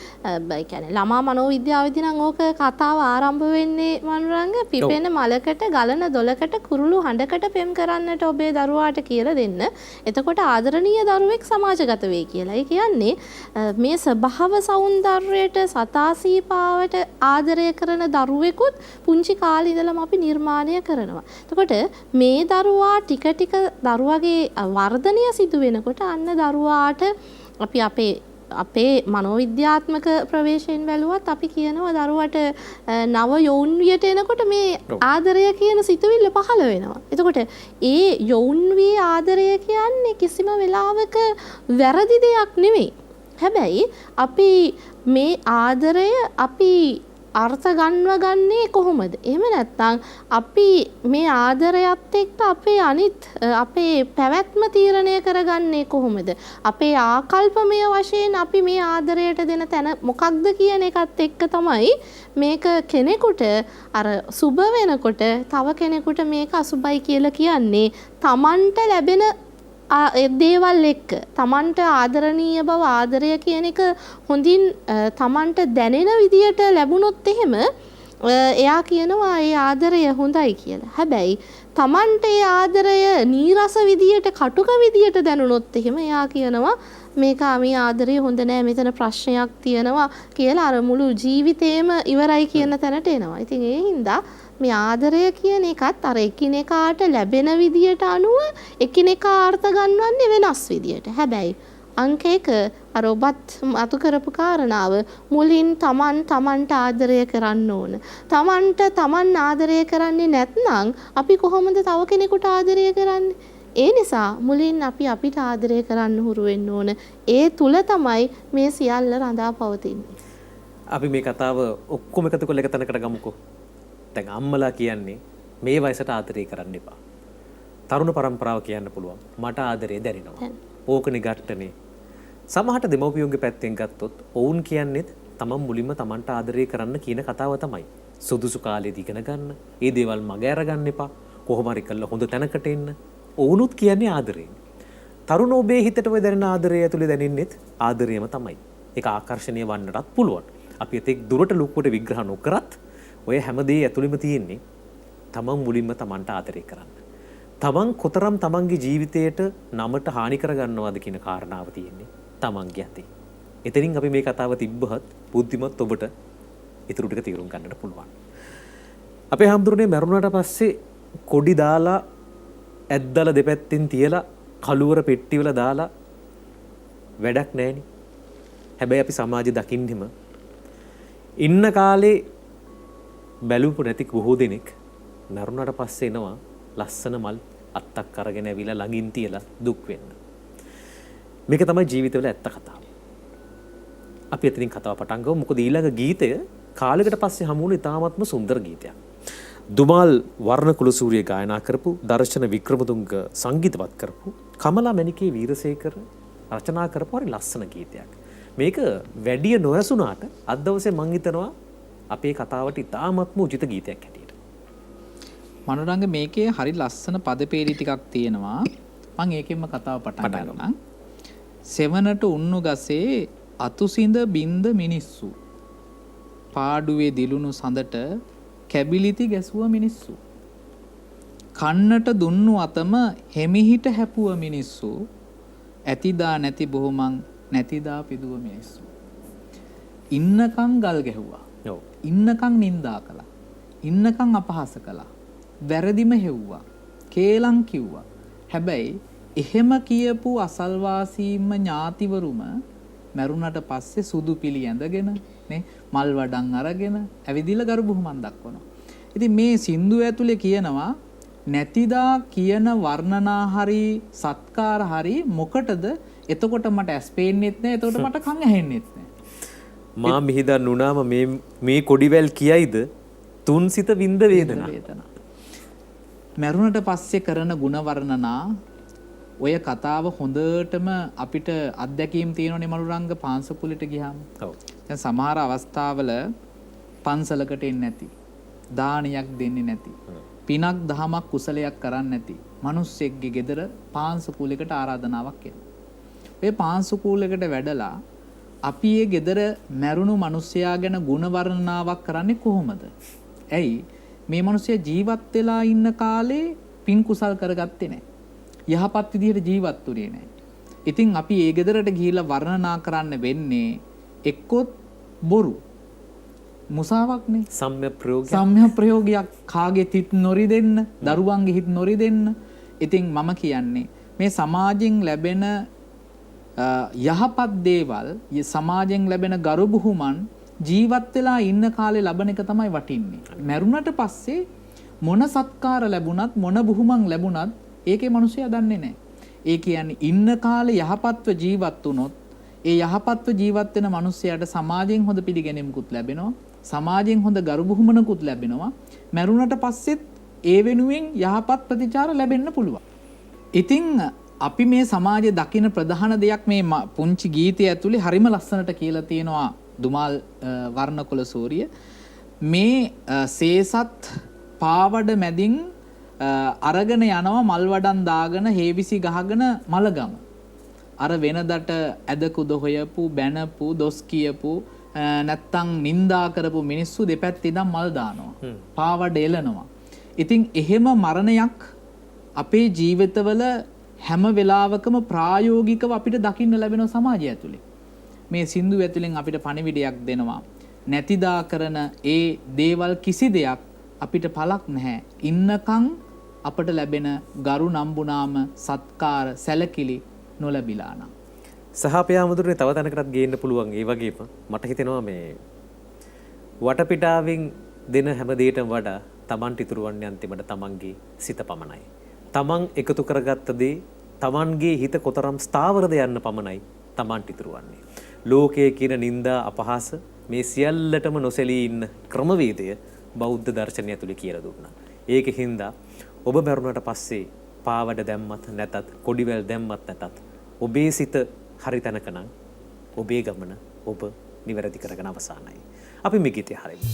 ළමා මනෝවිද්‍යාවේදී නම් ඕක කතාව ආරම්භ වෙන්නේ මනුරංග පිපෙන මලකට ගලන දොලකට කුරුළු හඬකට පෙම් කරන්නට ඔබේ දරුවාට කියලා දෙන්න. එතකොට ආදරණීය දරුවෙක් සමාජගත වෙයි කියලා. ඒ කියන්නේ මේ ස්වභාව సౌందර්යයට සතාසීපාවට ආදරය කරන දරුවෙකුත් පුංචි කාලේ ඉඳලම අපි නිර්මාණය කරනවා. එතකොට මේ දරුවා ටික ටික දරුවගේ වර්ධනය සිදු වෙනකොට අන්න දරුවාට අපි අපේ මනෝවිද්‍යාත්මක ප්‍රවේශයෙන් බැලුවත් අපි කියනවා දරුවට නව යෞන්වියට එනකොට මේ ආදරය කියන සිතුවිල්ල පහළ වෙනවා. එතකොට ඒ යෞන්වියේ ආදරය කියන්නේ කිසිම වෙලාවක වැරදි දෙයක් නෙවෙයි. හැබැයි අපි මේ ආදරය අපි අර්ථ ගන්නේ කොහොමද? එහෙම නැත්නම් අපි මේ ආදරයත් එක්ක අපේ පැවැත්ම තීරණය කරගන්නේ කොහොමද? අපේ ආකල්පමය වශයෙන් අපි මේ ආදරයට දෙන තැන මොකක්ද කියන එකත් එක්ක තමයි මේක කෙනෙකුට අර සුබ වෙනකොට තව කෙනෙකුට මේක අසුබයි කියලා කියන්නේ Tamanට ලැබෙන දේවල් එක්ක තමන්ට ආදරණීය බව ආදරය කියන එක හොඳින් තමන්ට දැනෙන විදියට ලැබුණොත් එහෙම එයා කියනවා ඒ ආදරය හොඳයි කියලා. හැබැයි තමන්ට ඒ ආදරය නීරස විදියට කටුක විදියට දැනුණොත් එහෙම එයා කියනවා මේක මේ ආදරය හොඳ නෑ මෙතන ප්‍රශ්නයක් තියෙනවා කියලා අර මුළු ජීවිතේම ඉවරයි කියන තැනට එනවා. ඉතින් ඒ හින්දා මේ ආදරය කියන එකත් අර එකිනෙකාට ලැබෙන විදියට අනුව එකිනෙකා අර්ථ ගන්නවන්නේ වෙනස් විදියට. හැබැයි අංක 1 අර ඔබත් අතු කරපු කාරණාව මුලින් තමන්ට ආදරය කරන්න ඕන. තමන් ආදරය කරන්නේ නැත්නම් අපි කොහොමද තව කෙනෙකුට ආදරය කරන්නේ? ඒ නිසා මුලින් අපිට ආදරය කරන්න හුරු වෙන්න ඕන. ඒ තුල තමයි මේ සියල්ල රඳා පවතින්නේ. අපි මේ කතාව ඔක්කොම එකතු කරලා එක තැනකට ගමුකෝ. දැන් අම්මලා කියන්නේ මේ වයසට ආදරය කරන්න එපා. තරුණ පරම්පරාව කියන්න පුළුවන් මට ආදරේ දැනෙනවා. ඕකනේ ගැට්ටනේ. සමහරට දෙමව්පියෝගේ පැත්තෙන් ගත්තොත් ඔවුන් කියන්නේත් තමන් මුලින්ම තමන්ට ආදරය කරන්න කියන කතාව තමයි. සුදුසු කාලෙදී ඉගෙන ගන්න. ඒ දේවල් මග අරගන්න එපා. කොහොම හරි කරලා හොඳ තැනකට එන්න. ඔවුනුත් කියන්නේ ආදරේ. තරුණ ඔබේ හිතට ඔය දැනෙන ආදරය ඇතුලේ දැනෙන්නේත් ආදරයම තමයි. ඒක ආකර්ෂණීය වන්නටත් පුළුවන්. අපි එතෙක් දුරට ලොකුවට විග්‍රහ නොකරත් ඔය හැමදේ ඇතුළෙම තියෙන්නේ තමන් මුලින්ම තමන්ට ආදරය කරන්න. තමන් කොතරම් තමන්ගේ ජීවිතයට නමට හානි කරගන්නවද කියන කාරණාව තියෙන්නේ තමන්ගේ අතේ. එතනින් අපි මේ කතාව තිබ්බහත් බුද්ධිමත් ඔබට ඊටු ටික තීරුම් ගන්නට පුළුවන්. අපේ හැමදෙරේ මරුණාට පස්සේ කොඩි දාලා ඇද්දලා දෙපැත්තෙන් තියලා කළුවර පෙට්ටිවල දාලා වැඩක් නැහෙනි. හැබැයි අපි සමාජෙ දකින්නෙම ඉන්න කාලේ බැලුපු නැති බොහෝ දෙනෙක් මරුණාට පස්සේ එනවා ලස්සන මල් අත්තක් අරගෙන ඇවිල්ලා ළඟින් තියලා දුක් වෙන්න. මේක තමයි ජීවිතවල ඇත්ත කතාව. අපි එතනින් කතාව පටන් ගමු. මොකද ඊළඟ ගීතය කාලයකට පස්සේ හමු වුණු ඉතාමත්ම සුන්දර ගීතයක්. දුමාල් වර්ණකුලසූරිය ගායනා කරපු දර්ශන වික්‍රමතුංග සංගීතවත් කරපු කමලා මණිකේ වීරසේකර රචනා කරපු හරි ලස්සන ගීතයක්. මේක වැඩිය නොඇසුණාට අද දවසේ මං හිතනවා අපේ කතාවට ඉතාමත්ම උචිත ගීතයක් හැටියට. මනෝරංග මේකේ හරි ලස්සන පදපේරි ටිකක් තියෙනවා. මම ඒකෙන්ම කතාව පටන් ගන්නම්. සෙවණට උන්නු ගසේ අතුසිඳ බින්ද මිනිස්සු. පාඩුවේ දිලුණු සඳට කැබිලිති ගැසුව මිනිස්සු. කන්නට දුන්නු අතම හෙමිහිට හැපුව මිනිස්සු. ඇතිදා නැති බොහොමන් නැතිදා පිදුව මිනිස්සු. ඉන්නකම් ගල් ගැහුවා. ඉන්නකම් නින්දා කළා. ඉන්නකම් අපහාස කළා. වැරදිම හෙව්වා. කේලම් කිව්වා. හැබැයි එහෙම කියපු අසල්වාසීන්ම ඥාතිවරුම මරුණට පස්සේ සුදු පිළි ඇඳගෙන නේ මල් වඩන් අරගෙන ඇවිදිලා ගරු බුහුමන් දක්වනවා. ඉතින් මේ සින්දුව ඇතුලේ කියනවා නැතිදා කියන වර්ණනා හරි සත්කාර හරි මොකටද? එතකොට මට ඇස් පේන්නෙත් නැහැ. එතකොට මට කන් ඇහෙන්නෙත් නැහැ. මා මිහිදන් නුනාම මේ කොඩිවැල් කියයිද තුන් සිත විඳ වේදනා. මරුණට පස්සේ කරන ಗುಣ වර්ණනා ඔය කතාව හොඳටම අපිට අත්දැකීම් තියෙනවනේ මනුරංග පාන්සකුලට ගියාම. ඔව්. දැන් සමහර අවස්ථාවල පන්සලකට එන්නේ නැති, දානයක් දෙන්නේ නැති, පිනක් දහමක් කුසලයක් කරන්නේ නැති මිනිස්සෙක්ගේ ගෙදර පාන්සකුලයකට ආරාධනාවක් එනවා. ඒ පාන්සකුලයකට වැඩලා අපි ඒ ගෙදර මැරුණු මිනිසයා ගැන ಗುಣ වර්ණනාවක් කරන්නේ කොහොමද? ඇයි මේ මිනිසයා ජීවත් වෙලා ඉන්න කාලේ පින් කුසල් කරගත්තේ නැහැ. යහපත් විදිහට ජීවත් වුණේ නැහැ. ඉතින් අපි ඒ ගෙදරට ගිහිල්ලා වර්ණනා කරන්න වෙන්නේ එක්කොත් බොරු. මුසාවක්නේ. සම්‍ය ප්‍රයෝග සම්‍ය ප්‍රයෝගයක් කාගේ හිත නොරිදෙන්න, දරුවන්ගේ හිත නොරිදෙන්න. ඉතින් මම කියන්නේ මේ සමාජයෙන් ලැබෙන යහපත් දේවල්, සමාජයෙන් ලැබෙන ගරු බුහුමන් ජීවත් වෙලා ඉන්න කාලේ ලබන එක තමයි වටින්නේ. මැරුණට පස්සේ මොන සත්කාර ලැබුණත් මොන බුහුමන් ලැබුණත් ඒකේ මිනිස්සයා දන්නේ නැහැ. ඒ කියන්නේ ඉන්න කාලේ යහපත්ව ජීවත් වුණොත් ඒ යහපත්ව ජීවත් වෙන මිනිස්සයාට සමාජයෙන් හොඳ පිළිගැනීමකුත් ලැබෙනවා. සමාජයෙන් හොඳ ගරු බුහුමනකුත් ලැබෙනවා. මැරුණට පස්සෙත් ඒ වෙනුවෙන් යහපත් ප්‍රතිචාර ලැබෙන්න පුළුවන්. ඉතින් අපි මේ සමාජයේ දකින ප්‍රධාන දෙයක් මේ පුංචි ගීතය ඇතුලේ හරිම ලස්සනට කියලා තියෙනවා දුමාල් වර්ණකුල සූරිය. මේ සේසත් පාවඩ මැදින් අරගෙන යනවා මල් වඩන් දාගෙන හේවිසි ගහගෙන මලගම. අර වෙනදට ඇදකුද හොයපු බැනපු දොස් කියපු නැත්තම් නින්දා කරපු මිනිස්සු දෙපැත්තේ ඉඳන් මල් දානවා. පාවඩ එලනවා. ඉතින් එහෙම මරණයක් අපේ ජීවිතවල හැම වෙලාවකම ප්‍රායෝගිකව අපිට දකින්න ලැබෙන සමාජය ඇතුලේ. මේ සින්දු ඇතුලෙන් අපිට පණිවිඩයක් දෙනවා. නැතිදා කරන ඒ දේවල් කිසි දෙයක් අපිට පළක් නැහැ. ඉන්නකම් අපට ලැබෙන ගරු නම්බුනාම සත්කාර සැලකිලි නොලැබිලා නම්. සහපයාමුදුරනේ තව තැනකටත් ගේන්න පුළුවන්. ඒ වගේම මට හිතෙනවා මේ වටපිටාවෙන් දෙන හැම දෙයකටම වඩා Tamanට ඉතුරු වන්නේ අන්තිමට Tamanගේ සිත පමණයි. Taman එකතු කරගත්ත දේ Tamanගේ හිත කොතරම් ස්ථාවරද යන්න පමණයි Tamanට ඉතුරු වන්නේ. ලෝකයේ කියන නිന്ദා අපහාස මේ සියල්ලටම නොසැලී ඉන්න ක්‍රමවේදය බෞද්ධ දර්ශනය ඇතුලේ කියලා දුන්නා. ඒකින්ද ඔබ මරුණට පස්සේ පාවඩ දැම්මත් නැතත් කොඩිවැල් දැම්මත් නැතත් ඔබේ සිත හරි තැනක නම් ඔබේ ගමන ඔබ නිවැරදි කරගෙන අවසానයි. අපි මේ ගීතය හරියමු.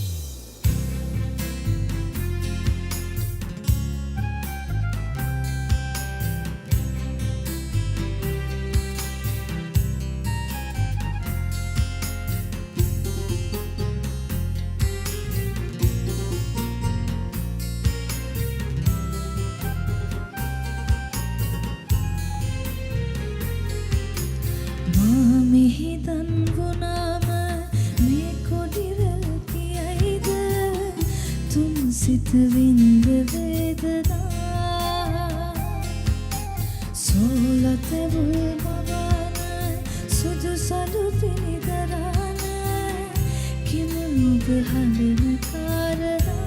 සිත විඳ වේදනා සෝලත බුල්මවන සුදු සලු පිනිදරන කිම මුග හඳන කාරණා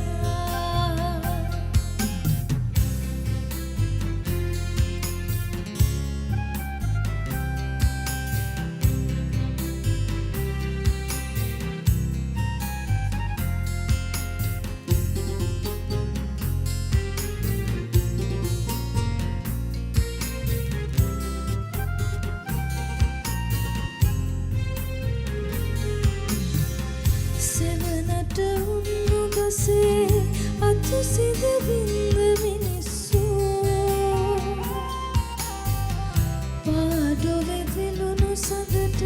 අතු සිද විඳ මිනිස්සු පාඩු වෙදිලුණු සඳට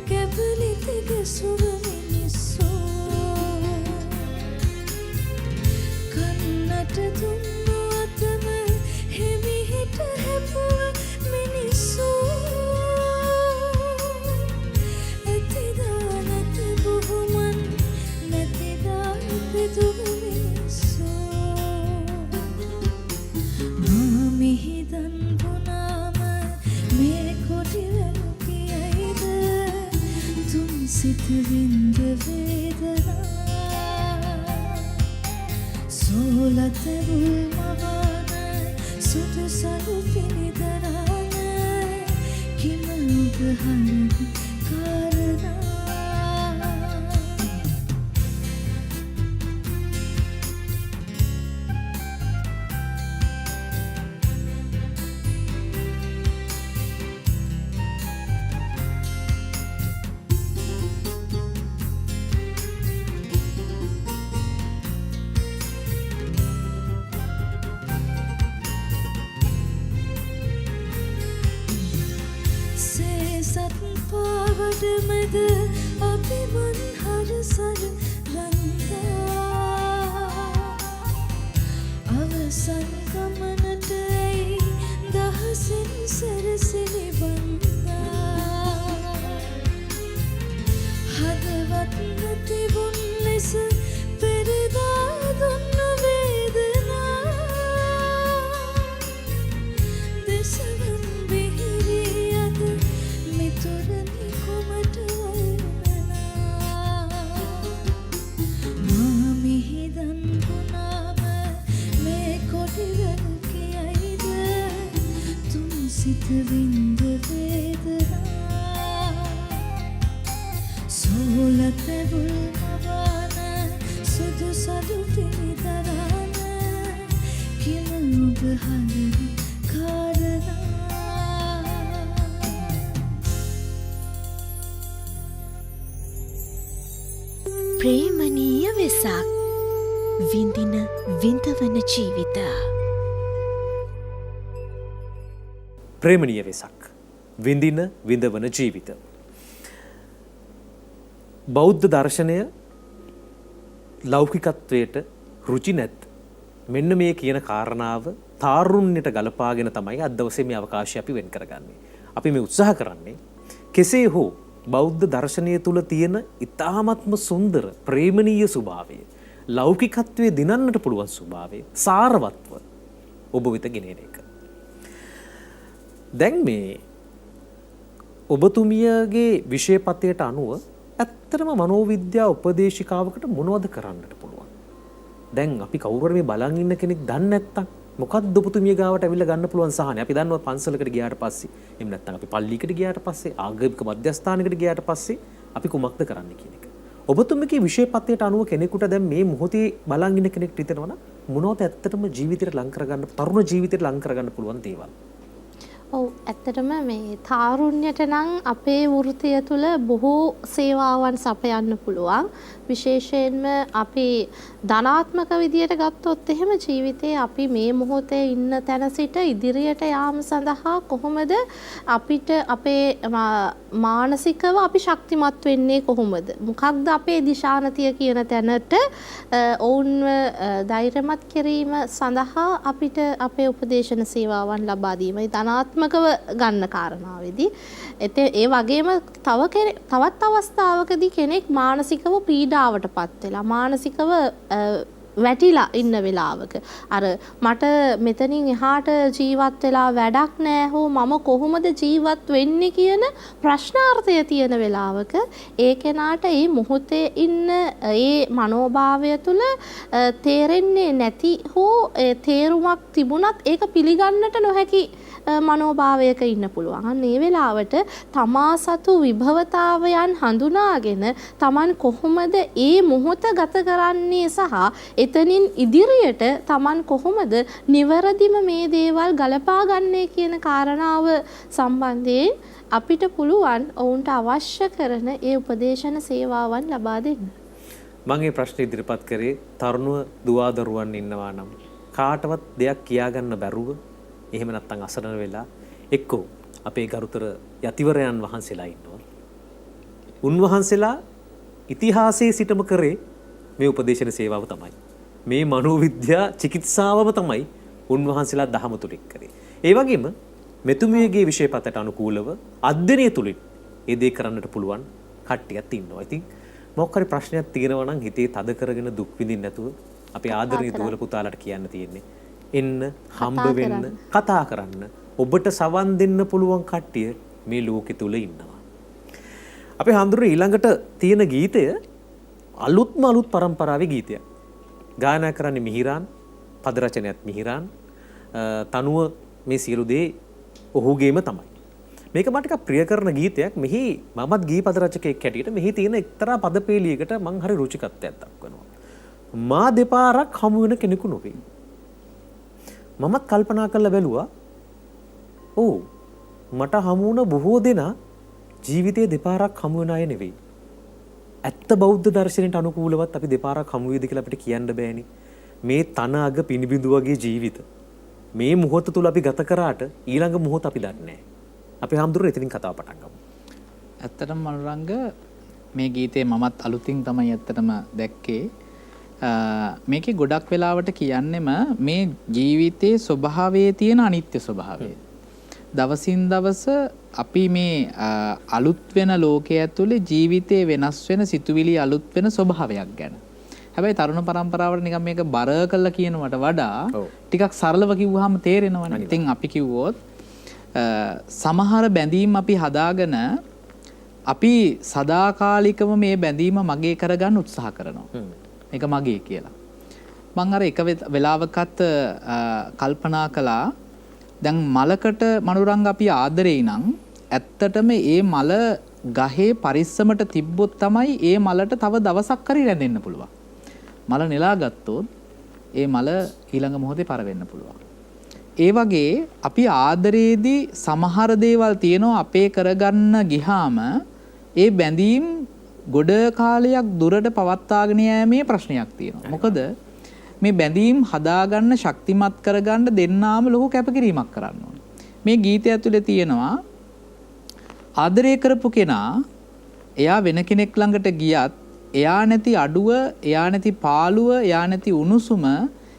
කැපලිති ගැසුව මිනිස්සු කන්නට දුන්නු අතම හෙමිහිට හැපුව මිනිස්සු ඇතිදා නැති බුහුමන් නැතිදා ඉපදුව සිත විඳ වේදනා සෝලත බුල්මවන සුදු සලු පිනිදරන කිම ඔබ හඳන කාරණා පාවඩමද අපි මන් හරසර රංගා අවසන් ගමනට ඇයි දහසින් සැරසිලි බන්දා හදවත් නැතිබුන් ලෙස සිත විඳ වේදනා සෝලත බුල්මවාන සුදු සදු පිළිදරාන කිම ඔබ හඳුන් කාරණා ප්‍රේමණීය වෙසක් විඳින විඳවන ජීවිත. ප්‍රේමණීය වෙසක් විඳින විඳවන ජීවිත. බෞද්ධ දර්ශනය ලෞකිකත්වයට රුචි නැත්. මෙන්න මේ කියන කාරණාව තාරුණ්‍යයට ගලපාගෙන තමයි අද දවසේ මේ අවකාශය අපි වෙන් කරගන්නේ. අපි මේ උත්සාහ කරන්නේ කෙසේ හෝ බෞද්ධ දර්ශනය තුල තියෙන ඊ타ත්ම සුන්දර ප්‍රේමණීය ස්වභාවය ලෞකිකත්වයේ දිනන්නට පුළුවන් ස්වභාවය සාරවත්ව ඔබ වෙත ගෙනෙන එක. දැන් මේ ඔබතුමියගේ විෂයපතයට අනුව ඇත්තටම මනෝවිද්‍යා උපදේශිකාවකට මොනවද කරන්නට පුළුවන්? දැන් අපි කවුරුහරි මේ බලන් ඉන්න කෙනෙක් දන්නේ නැත්තම් මොකක්ද ඔබතුමිය ගාවට ඇවිල්ලා ගන්න පුළුවන් සහනය? අපි දන්නවා පන්සලකට ගියාට පස්සේ එහෙම නැත්නම් අපි පල්ලියකට ගියාට පස්සේ ආගමික මධ්‍යස්ථානයකට ගියාට පස්සේ අපි කුමක්ද කරන්න කියන එක. ඔබතුමියගේ විෂයපතයට අනුව කෙනෙකුට දැන් මේ මොහොතේ බලන් ඉන්න කෙනෙක්ට හිතෙනවා නම් මොනවද ඇත්තටම ජීවිතේට ලං කරගන්න තරුණ ජීවිතේට ලං කරගන්න පුළුවන් දේවල්? ඔව් ඇත්තටම මේ තාරුණ්‍යයට නම් අපේ වෘත්තිය තුළ බොහෝ සේවාවන් සපයන්න පුළුවන්. විශේෂයෙන්ම අපි ධනාත්මක විදියට ගත්තොත් එහෙම ජීවිතේ අපි මේ මොහොතේ ඉන්න තැන සිට ඉදිරියට යාම සඳහා කොහොමද අපිට අපේ මානසිකව අපි ශක්තිමත් වෙන්නේ කොහොමද? මොකක්ද අපේ දිශානතිය කියන තැනට ඔවුන්ව ධෛර්යමත් කිරීම සඳහා අපිට අපේ උපදේශන සේවාවන් ලබා දීමයි ධනාත්මකව ගන්න කාරණාවේදී. ඒ වගේම තවත් අවස්ථාවකදී කෙනෙක් මානසිකව පීඩාවටපත් වෙලා මානසිකව වැටිලා ඉන්න වෙලාවක අර මට මෙතනින් එහාට ජීවත් වෙලා වැඩක් නැහැ හෝ මම කොහොමද ජීවත් වෙන්නේ කියන ප්‍රශ්නාර්ථය තියෙන වෙලාවක ඒ කෙනාට මේ මොහොතේ ඉන්න ඒ මනෝභාවය තුළ තේරෙන්නේ නැති හෝ තේරුමක් තිබුණත් ඒක පිළිගන්නට නොහැකි මනෝභාවයක ඉන්න පුළුවන්. අන්න ඒ වෙලාවට තමා සතු විභවතාවයන් හඳුනාගෙන තමන් කොහොමද ඒ මොහොත ගත කරන්නේ සහ එතනින් ඉදිරියට තමන් කොහොමද නිවැරදිම මේ දේවල් ගලපා ගන්නේ කියන කාරණාව සම්බන්ධයෙන් අපිට පුළුවන් ඔවුන්ට අවශ්‍ය කරන ඒ උපදේශන සේවාවන් ලබා දෙන්න. මම මේ ප්‍රශ්නේ ඉදිරිපත් කරේ තරුණ දුවදරුවන් ඉන්නවා නම් කාටවත් දෙයක් කියාගන්න බැරුව එහෙම නැත්නම් අසරණ වෙලා එක්කෝ අපේ ගරුතර යතිවරයන් වහන්සේලා ඉන්නවා. උන්වහන්සේලා ඉතිහාසයේ සිටම කරේ මේ උපදේශන සේවාව තමයි. මේ මනෝවිද්‍යා චිකිත්සාවම තමයි උන්වහන්සේලා දහම තුලින් කරේ. ඒ වගේම මෙතුමියගේ විෂයපතට අනුකූලව අධ්‍යයනය තුලින් ඒ දේ කරන්නට පුළුවන් කට්ටියක් ඉන්නවා. ඉතින් මොකක් හරි ප්‍රශ්නයක් තියෙනවා නම් හිතේ තද කරගෙන දුක් විඳින්න නැතුව අපේ ආදරණීය දුවල පුතාලට කියන්න තියෙන්නේ එන්න හම්බ වෙන්න කතා කරන්න ඔබට සවන් දෙන්න පුළුවන් කට්ටිය මේ ලෝකෙ තුල ඉන්නවා. අපේ හඳුරේ ඊළඟට තියෙන ගීතය අලුත්ම අලුත් පරම්පරාවේ ගීතයක්. ගායනා කරන්නේ මිහිරාන්, පද රචනයත් මිහිරාන්, තනුව මේ සියලු දේ ඔහුගේම තමයි. මේක මට ටිකක් ප්‍රිය කරන ගීතයක්. මෙහි මමත් ගී පද රචකයෙක් හැටියට මෙහි තියෙන එක්තරා පදපේලියකට මං හරි රුචිකත්වයක් දක්වනවා. මා දෙපාරක් හමු වෙන කෙනෙකු නොවේ. මමත් කල්පනා කරලා බැලුවා ඔව් මට හමු වුණ බොහෝ දෙනා ජීවිතේ දෙපාරක් හමු වෙන අය නෙවෙයි. ඇත්ත බෞද්ධ දර්ශනයට අනුකූලවත් අපි දෙපාරක් හමු වේද කියලා අපිට කියන්න බෑනේ. මේ තන අග පිනිබිඳු වගේ ජීවිත මේ මොහොත තුල අපි ගත කරාට ඊළඟ මොහොත අපි දන්නේ නැහැ. අපි හැමදෙරේ එතනින් කතාව පටන් ගමු. ඇත්තටම මනෝරංග මේ ගීතේ මමත් අලුතින් තමයි ඇත්තටම දැක්කේ. මේකේ ගොඩක් වෙලාවට කියන්නෙම මේ ජීවිතයේ ස්වභාවයේ තියෙන අනිත්‍ය ස්වභාවය. දවසින් දවස අපි මේ අලුත් වෙන ලෝකයේ ඇතුලේ ජීවිතේ වෙනස් වෙන සිතුවිලි අලුත් වෙන ස්වභාවයක් ගැන. හැබැයි තරුණ පරම්පරාවට නිකන් මේක බර කරලා කියනවට වඩා ටිකක් සරලව කිව්වහම තේරෙනවනේ. ඉතින් අපි කිව්වොත් සමහර බැඳීම් අපි හදාගෙන අපි සදාකාලිකව මේ බැඳීම මගේ කරගන්න උත්සාහ කරනවා. මේක මගේ කියලා. මං අර එක වෙලාවකත් කල්පනා කළා දැන් මලකට මනුරංග අපි ආදරේ නම් ඇත්තටම ඒ මල ගහේ පරිස්සමට තිබ්බොත් තමයි ඒ මලට තව දවසක් හරි රැඳෙන්න පුළුවන්. මල නෙලා ගත්තොත් ඒ මල ඊළඟ මොහොතේ පර වෙන්න පුළුවන්. ඒ වගේ අපි ආදරේදී සමහර දේවල් තියෙනවා අපේ කරගන්න ගියාම ඒ බැඳීම් ගොඩ කාලයක් දුරට පවත්වාගෙන යෑමේ ප්‍රශ්නයක් තියෙනවා. මොකද මේ බැඳීම් හදාගන්න ශක්තිමත් කරගන්න දෙන්නාම ලොකු කැපකිරීමක් කරන්න ඕන. මේ ගීතය ඇතුලේ තියෙනවා ආදරය කරපු කෙනා එයා වෙන කෙනෙක් ළඟට ගියත් එයා නැති අඩුව, එයා නැති පාළුව, එයා නැති උණුසුම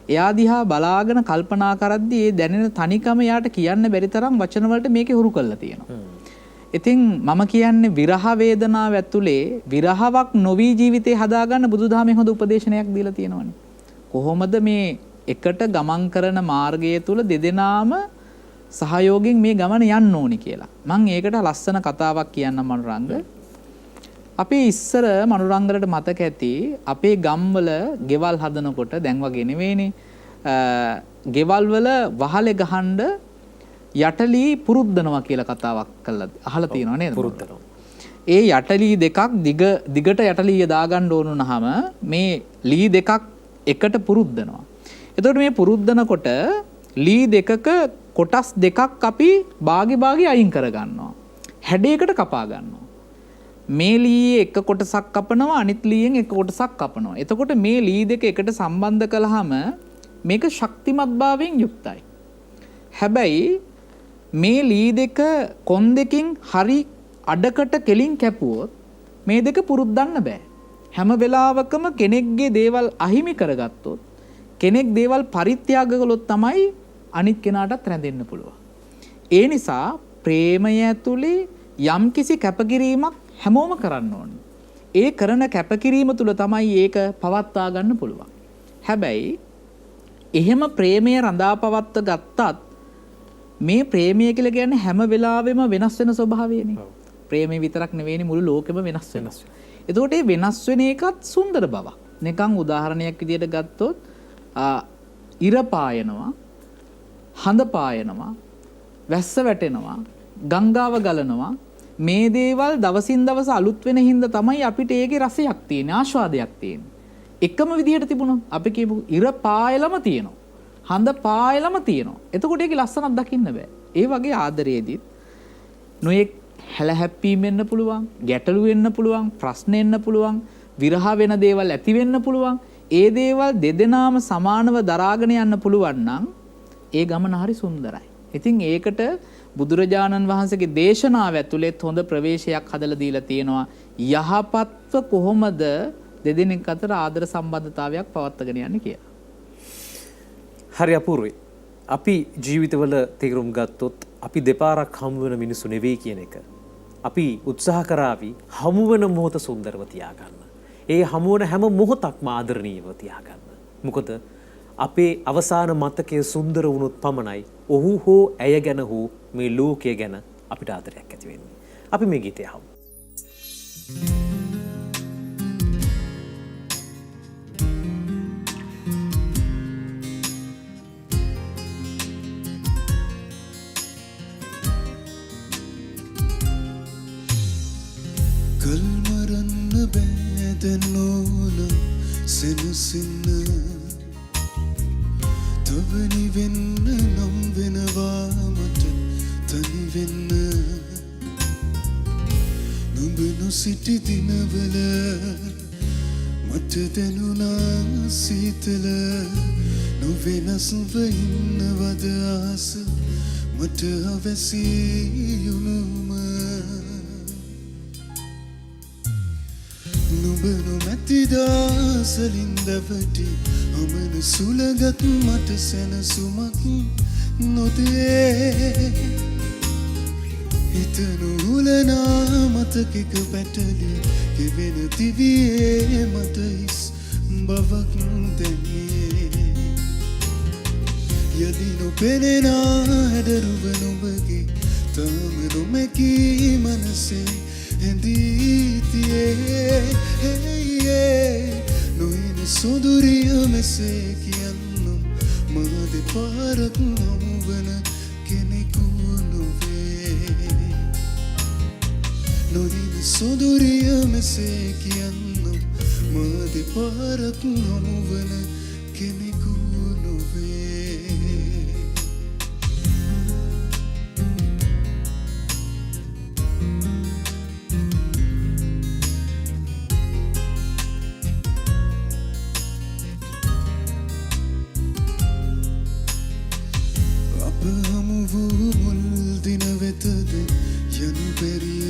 එයා දිහා බලාගෙන කල්පනා කරද්දී ඒ දැනෙන තනිකම එයාට කියන්න බැරි තරම් වචන වලට මේකේ හුරු කරලා තියෙනවා. ඉතින් මම කියන්නේ විරහ වේදනාව ඇතුලේ විරහවක් නොවි ජීවිතේ හදාගන්න බුදුදහමේ හොඳ උපදේශනයක් දීලා තියෙනවනේ. කොහොමද මේ එකට ගමන් කරන මාර්ගය තුල දෙදෙනාම සහයෝගයෙන් මේ ගමන යන්න ඕනි කියලා. මම ඒකට ලස්සන කතාවක් කියන්නම් මනුරංග. අපි ඉස්සර මනුරංගලට මතක ඇති අපේ ගම්වල ගෙවල් හදනකොට දැන් වගේ නෙවෙයිනේ. ගෙවල් වල වහලේ ගහන්න යටලී පුරුද්දනවා කියලා කතාවක් කළා අහලා තියෙනව නේද? පුරුද්දනවා. ඒ යටලී දෙකක් දිගට යටලීය දාගන්න ඕන වුණාම මේ ලී දෙකක් එකට පුරුද්දනවා. එතකොට මේ පුරුද්දනකොට ලී දෙකක කොටස් දෙකක් අපි භාගේ අයින් කරගන්නවා. හැඩයකට කපා ගන්නවා. මේ ලීයේ එක කොටසක් කපනවා අනිත් ලීයෙන් එක කොටසක් කපනවා. එතකොට මේ ලී දෙක එකට සම්බන්ධ කළාම මේක ශක්තිමත් භාවයෙන් යුක්තයි. හැබැයි මේ ලී දෙක කොන් දෙකින් හරි අඩකට කෙලින් කැපුවොත් මේ දෙක පුරුද්දන්න බෑ. හැම වෙලාවකම කෙනෙක්ගේ දේවල් අහිමි කරගත්තොත් කෙනෙක් දේවල් පරිත්‍යාග කළොත් තමයි අනිත් කෙනාටත් රැඳෙන්න පුළුවන්. ඒ නිසා ප්‍රේමය ඇතුලේ යම්කිසි කැපකිරීමක් හැමෝම කරන්න ඕනේ. ඒ කරන කැපකිරීම තුල තමයි ඒක පවත්වා ගන්න පුළුවන්. හැබැයි එහෙම ප්‍රේමය රඳා පවත්ව ගත්තත් මේ ප්‍රේමය කියලා කියන්නේ හැම වෙලාවෙම වෙනස් වෙන ස්වභාවයනේ. ප්‍රේමය විතරක් නෙවෙයිනේ මුළු ලෝකෙම වෙනස් වෙනවා. එතකොට මේ වෙනස් වෙන එකත් සුන්දර බවක්. නිකන් උදාහරණයක් විදියට ගත්තොත් ඉර පායනවා, හඳ පායනවා, වැස්ස වැටෙනවා, ගංගාව ගලනවා. මේ දේවල් දවසින් දවස අලුත් වෙන හින්දා තමයි අපිට ඒකේ රසයක් තියෙන්නේ, ආස්වාදයක් තියෙන්නේ. එකම විදියට තිබුණොත් අපි කියමු ඉර පායලම තියෙනවා, හඳ පායලම තියෙනවා. එතකොට ඒකේ ලස්සනක් දකින්න බෑ. ඒ වගේ ආදරයේදීත් නොයෙක් හැලහැප්පීම් වෙන්න පුළුවන්, ගැටලු වෙන්න පුළුවන්, ප්‍රශ්න එන්න පුළුවන්, විරහ වෙන දේවල් ඇති වෙන්න පුළුවන්. ඒ දේවල් දෙදෙනාම සමානව දරාගෙන යන්න පුළුවන් නම් ඒ ගමන හරි සුන්දරයි. ඉතින් ඒකට බුදුරජාණන් වහන්සේගේ දේශනාව ඇතුළේ හොඳ ප්‍රවේශයක් හදලා දීලා තියෙනවා. යහපත්ව කොහොමද දෙදෙනෙක් අතර ආදර සම්බන්ධතාවයක් පවත්වාගෙන යන්නේ කියලා. හරි අපූර්වයි. අපි ජීවිතවල තීරුම් ගත්තොත් අපි දෙපාරක් හමු වෙන මිනිස්සු නෙවෙයි කියන එක. අපි උත්සාහ කරાવી හමු වෙන මොහොත සුන්දරව තියාගන්න. ඒ හමු වෙන හැම මොහොතක්ම ආදරණීයව තියාගන්න. මොකද අපේ අවසාන මතකයේ සුන්දර වුණොත් පමණයි ඔහු හෝ ඇය ගැන හෝ මේ ලෝකය ගැන අපිට ආදරයක් ඇති වෙන්නේ. අපි මේ ගීතය අහමු. කල්මරන්න බෑදනෝන සෙනසින්න තවනි වෙන්න නම් වෙනවාමට තනි වෙන්න නුඹ නොසිටි දිනවල මට දැනුණා සීතල නොවෙනස්ව ඉන්නවද ආස මට අවැසී යුණුම නුඹ නොමැතිදාසලින් දැවටි අමන සුළගත් මට සැනසුමක් නොදේ හිතනු හුලනා මතකෙක පැටලි කෙවෙන තිවියේ මට හිස් බවක් දැනේ යදි නොපෙනෙනා හැඩරුව නොබගේ තාම නොමැකී මනසේ හැඳීතියේ නොයින සොදුරිය මෙසේ කියන්නම් මා දෙපාරක් හමුවන කෙනෙකු නොවේ නොහින සොදුරිය මෙසේ කියන්නම් මා දෙපාරක් හමුවන කෙනෙකු නොවේ අප හමු වූ මුල් දින වෙතද යනු පෙරිය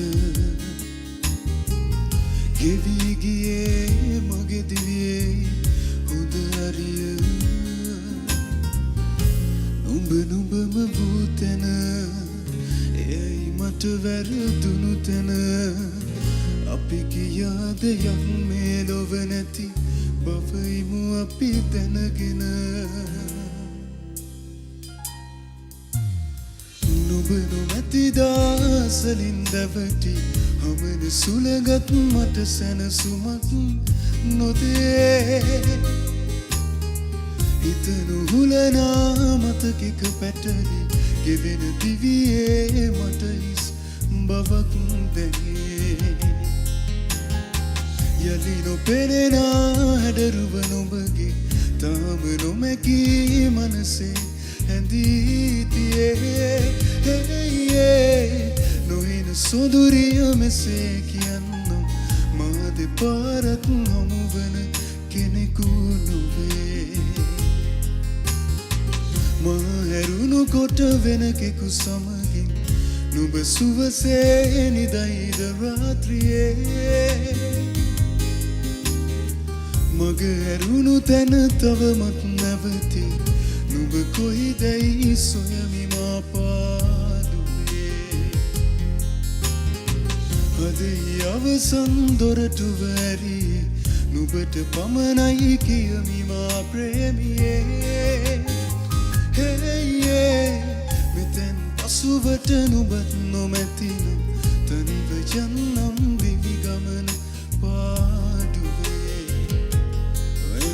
ගෙවී ගියේ මගේ දිවියේ හොඳ හරිය නුඹ නුඹම වූ තැන එයයි මට වැරදුණු තැන අපි කියා දෙයක් මේ ලොව නැති බවයිමු අපි දැනගෙන නුඹ නොමැති දාසලින් දැවටි හමන සුළගත් මට සැනසුමක් නොදේ හිත නොහුලනා මතකෙක පැටලි ගෙවෙන දිවියේ මට හිස් බවක් දැනේ යලි නොපෙනෙනා හැඩරුව නොබගේ තාම නොමැකී මනසේ හැඳී තියේ නොහින සොදුරිය මෙසේ කියන්නම් මා දෙපාරක් හමුවන කෙනෙකු නොවේ මා හැරුණු කොට වෙනකෙකු සමගින් නුඹ සුවසේ නිදයිද රාත්‍රියේ මග හැරුණු තැන තවමත් නැවති නුඹ කොයිදැයි සොයමි මා පාඩුවේ අදයි අවසන් දොරටුව ඇරියේ නුඹට පමණයි කියමි මා ප්‍රේමියේ හේයේ මෙතැන් පසුවට නුඹත් නොමැතිනම් තනිව යන්නම් දිවි ගමන පාඩුවේ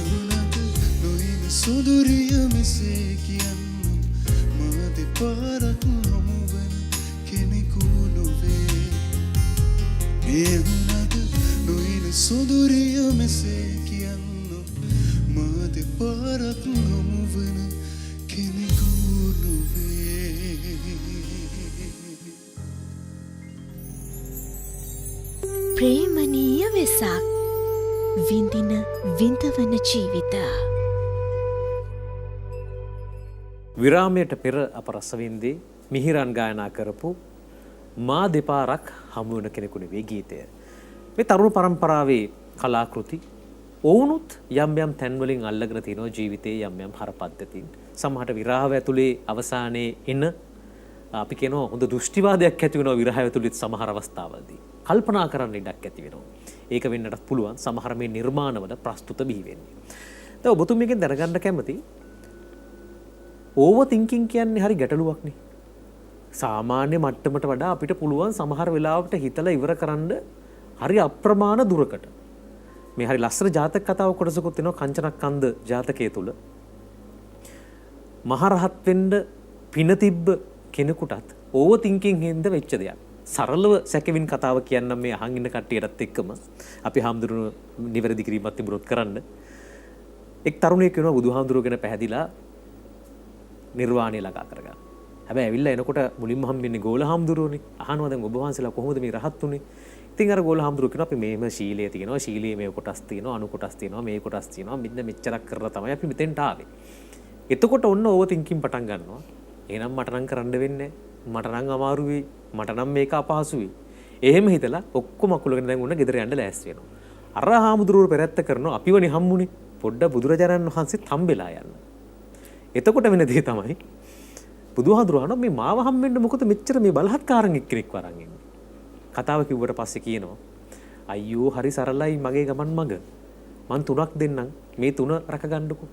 වුණද නොහින සොදුරිය මෙසේ කියන්නම් මා දෙපාරක් හමුවන කෙනෙකු නොවේ ඒ වුණද නොහින සොදුරිය මෙසේ කියන්නම් මා දෙපාරක් හමුවන කෙනෙකු නොවේ ප්‍රේමණීය වෙසක් විඳින විඳවන ජීවිත විරාමයට පෙර අප රසවින්දේ මිහිරන් ගායනා කරපු මා දෙපාරක් හමුවන කෙනෙකු නෙවෙයි ගීතය. මේ තරුණ පරම්පරාවේ කලාකෘති ඔවුනුත් යම් යම් තැන්වලින් අල්ලගෙන තිනවා ජීවිතයේ යම් යම් හර පද්ධතීන්. සමහරට විරාව ඇතුලේ අවසානයේ එන අපි කියනවා හොඳ දෘෂ්ටිවාදයක් ඇති වෙනවා විරාව ඇතුළේ සමහර අවස්ථාවලදී. කල්පනා කරන්න ඉඩක් ඇති වෙනවා. ඒක වෙන්නටත් පුළුවන් සමහර මේ නිර්මාණවල ප්‍රස්තුත බිහි වෙන්නේ. දැන් ඔබතුමියගෙන් දැනගන්න කැමති ඕවර් තින්කින් කියන්නේ හරි ගැටලුවක්නේ. සාමාන්‍ය මට්ටමට වඩා අපිට පුළුවන් සමහර වෙලාවට හිතලා ඉවර කරන්න හරි අප්‍රමාණ දුරකට. මේ හරි ලස්සන ජාතක කතාවක් කොටසකුත් වෙනවා කංචනක්කන්ද ජාතකයේ තුල. මහරහත් වෙන්න පින තිබ්බ කෙනෙකුටත් ඕවර් තින්කින් හින්ද වෙච්ච දෙයක්. සරලව සැකවින් කතාව කියන්නම් මේ අහන් ඉන්න කට්ටියටත් එක්කම අපි හාමුදුරුවෝ නිවැරදි කිරීමක් තිබුණොත් කරන්න. එක් තරුණයෙක් වෙනවා බුදුහාමුදුරුවෝ ගැන පැහැදිලා නිර්වාණය ළඟා කරගන්න. හැබැයි ඇවිල්ලා එනකොට මුලින්ම හම්බෙන්නේ ගෝල හාමුදුරුවෝනේ. අහනවා දැන් ඔබ වහන්සේලා කොහොමද මේ රහත් උනේ? ඉතින් අර ගෝල හාමුදුරුවෝ කියනවා අපි මේම ශීලයේ තියෙනවා, ශීලයේ මේ කොටස් තියෙනවා, අනු කොටස් තියෙනවා, මේ කොටස් තියෙනවා. මෙන්න මෙච්චරක් කරලා තමයි අපි මෙතෙන්ට ආවේ. එතකොට ඔන්න ඕවර් තින්කින් පටන් ගන්නවා. එහෙනම් මට නම් කරන්න වෙන්නේ මට නම් අමාරු වෙයි. මට නම් මේක අපහසු වෙයි. එහෙම හිතලා ඔක්කොම අකුලගෙන දැන් උන්න ගෙදර යන්න ලෑස්ති වෙනවා. අර හාමුදුරුවෝ පෙරත්ත කරනවා අපිවනේ හම්බුනේ. පොඩ්ඩ බුදුරජාණන් වහන්සේත් හම්බෙලා යන්න. එතකොට වෙන දේ තමයි බුදුහාමුදුරුවෝ මේ මාව හම්බෙන්න මොකද මෙච්චර මේ බලහත්කාරන් එක්කෙනෙක් වරන් ඉන්නේ. කතාව කිව්වට පස්සේ කියනවා අයියෝ හරි සරලයි මගේ ගමන් මඟ. මං තුනක් දෙන්නම් මේ තුන රැක ගන්නකො.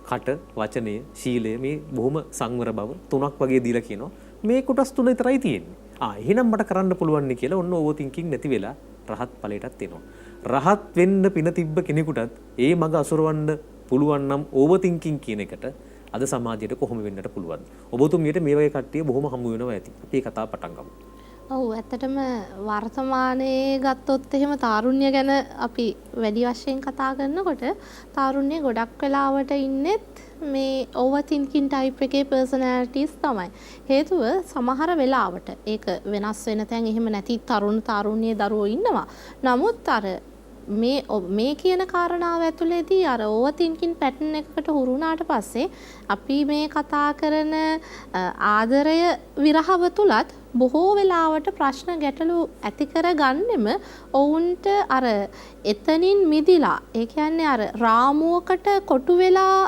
කට වචනය ශීලය මේ බොහොම සංවර බව තුනක් වගේ දීලා කියනවා මේ කොටස් තුන විතරයි තියෙන්නේ. එහෙනම් මට කරන්න පුළුවන් නේ කියලා ඔන්න ඕවර් තින්කින් නැති වෙලා රහත් ඵලයටත් එනවා. රහත් වෙන්න පින තිබ්බ කෙනෙකුටත් ඒ මඟ අසුරවන්න පුළුවන් නම් ඕවර් තින්කින් කියන එකට අද සමාජයට කොහොම වෙන්නට පුළුවන්? ඔබතුමියට මේ වගේ කට්ටිය බොහොම හමු වෙනවා ඇති. අපි මේ කතාව පටන් ගමු. ඔව් ඇත්තටම වර්තමානයේ ගත්තොත් එහෙම තාරුණ්‍ය ගැන අපි වැඩි වශයෙන් කතා කරනකොට තාරුණ්‍ය ගොඩක් වෙලාවට ඉන්නෙත් මේ ඕවර් තින්කින් ටයිප් එකේ පර්සනැලිටිස් තමයි. හේතුව සමහර වෙලාවට ඒක වෙනස් වෙන තැන් එහෙම නැති තාරුණ්‍ය දරුවෝ ඉන්නවා. නමුත් අර මේ කියන කාරණාව ඇතුළේදී අර ඕවර් තින්කින් පැටර්න් එකකට හුරු වුණාට පස්සේ අපි මේ කතා කරන ආදරය විරහව තුලත් බොහෝ වෙලාවට ප්‍රශ්න ගැටලු ඇති කරගන්නෙම ඔවුන්ට අර එතනින් මිදිලා ඒ කියන්නේ අර රාමුවකට කොටු වෙලා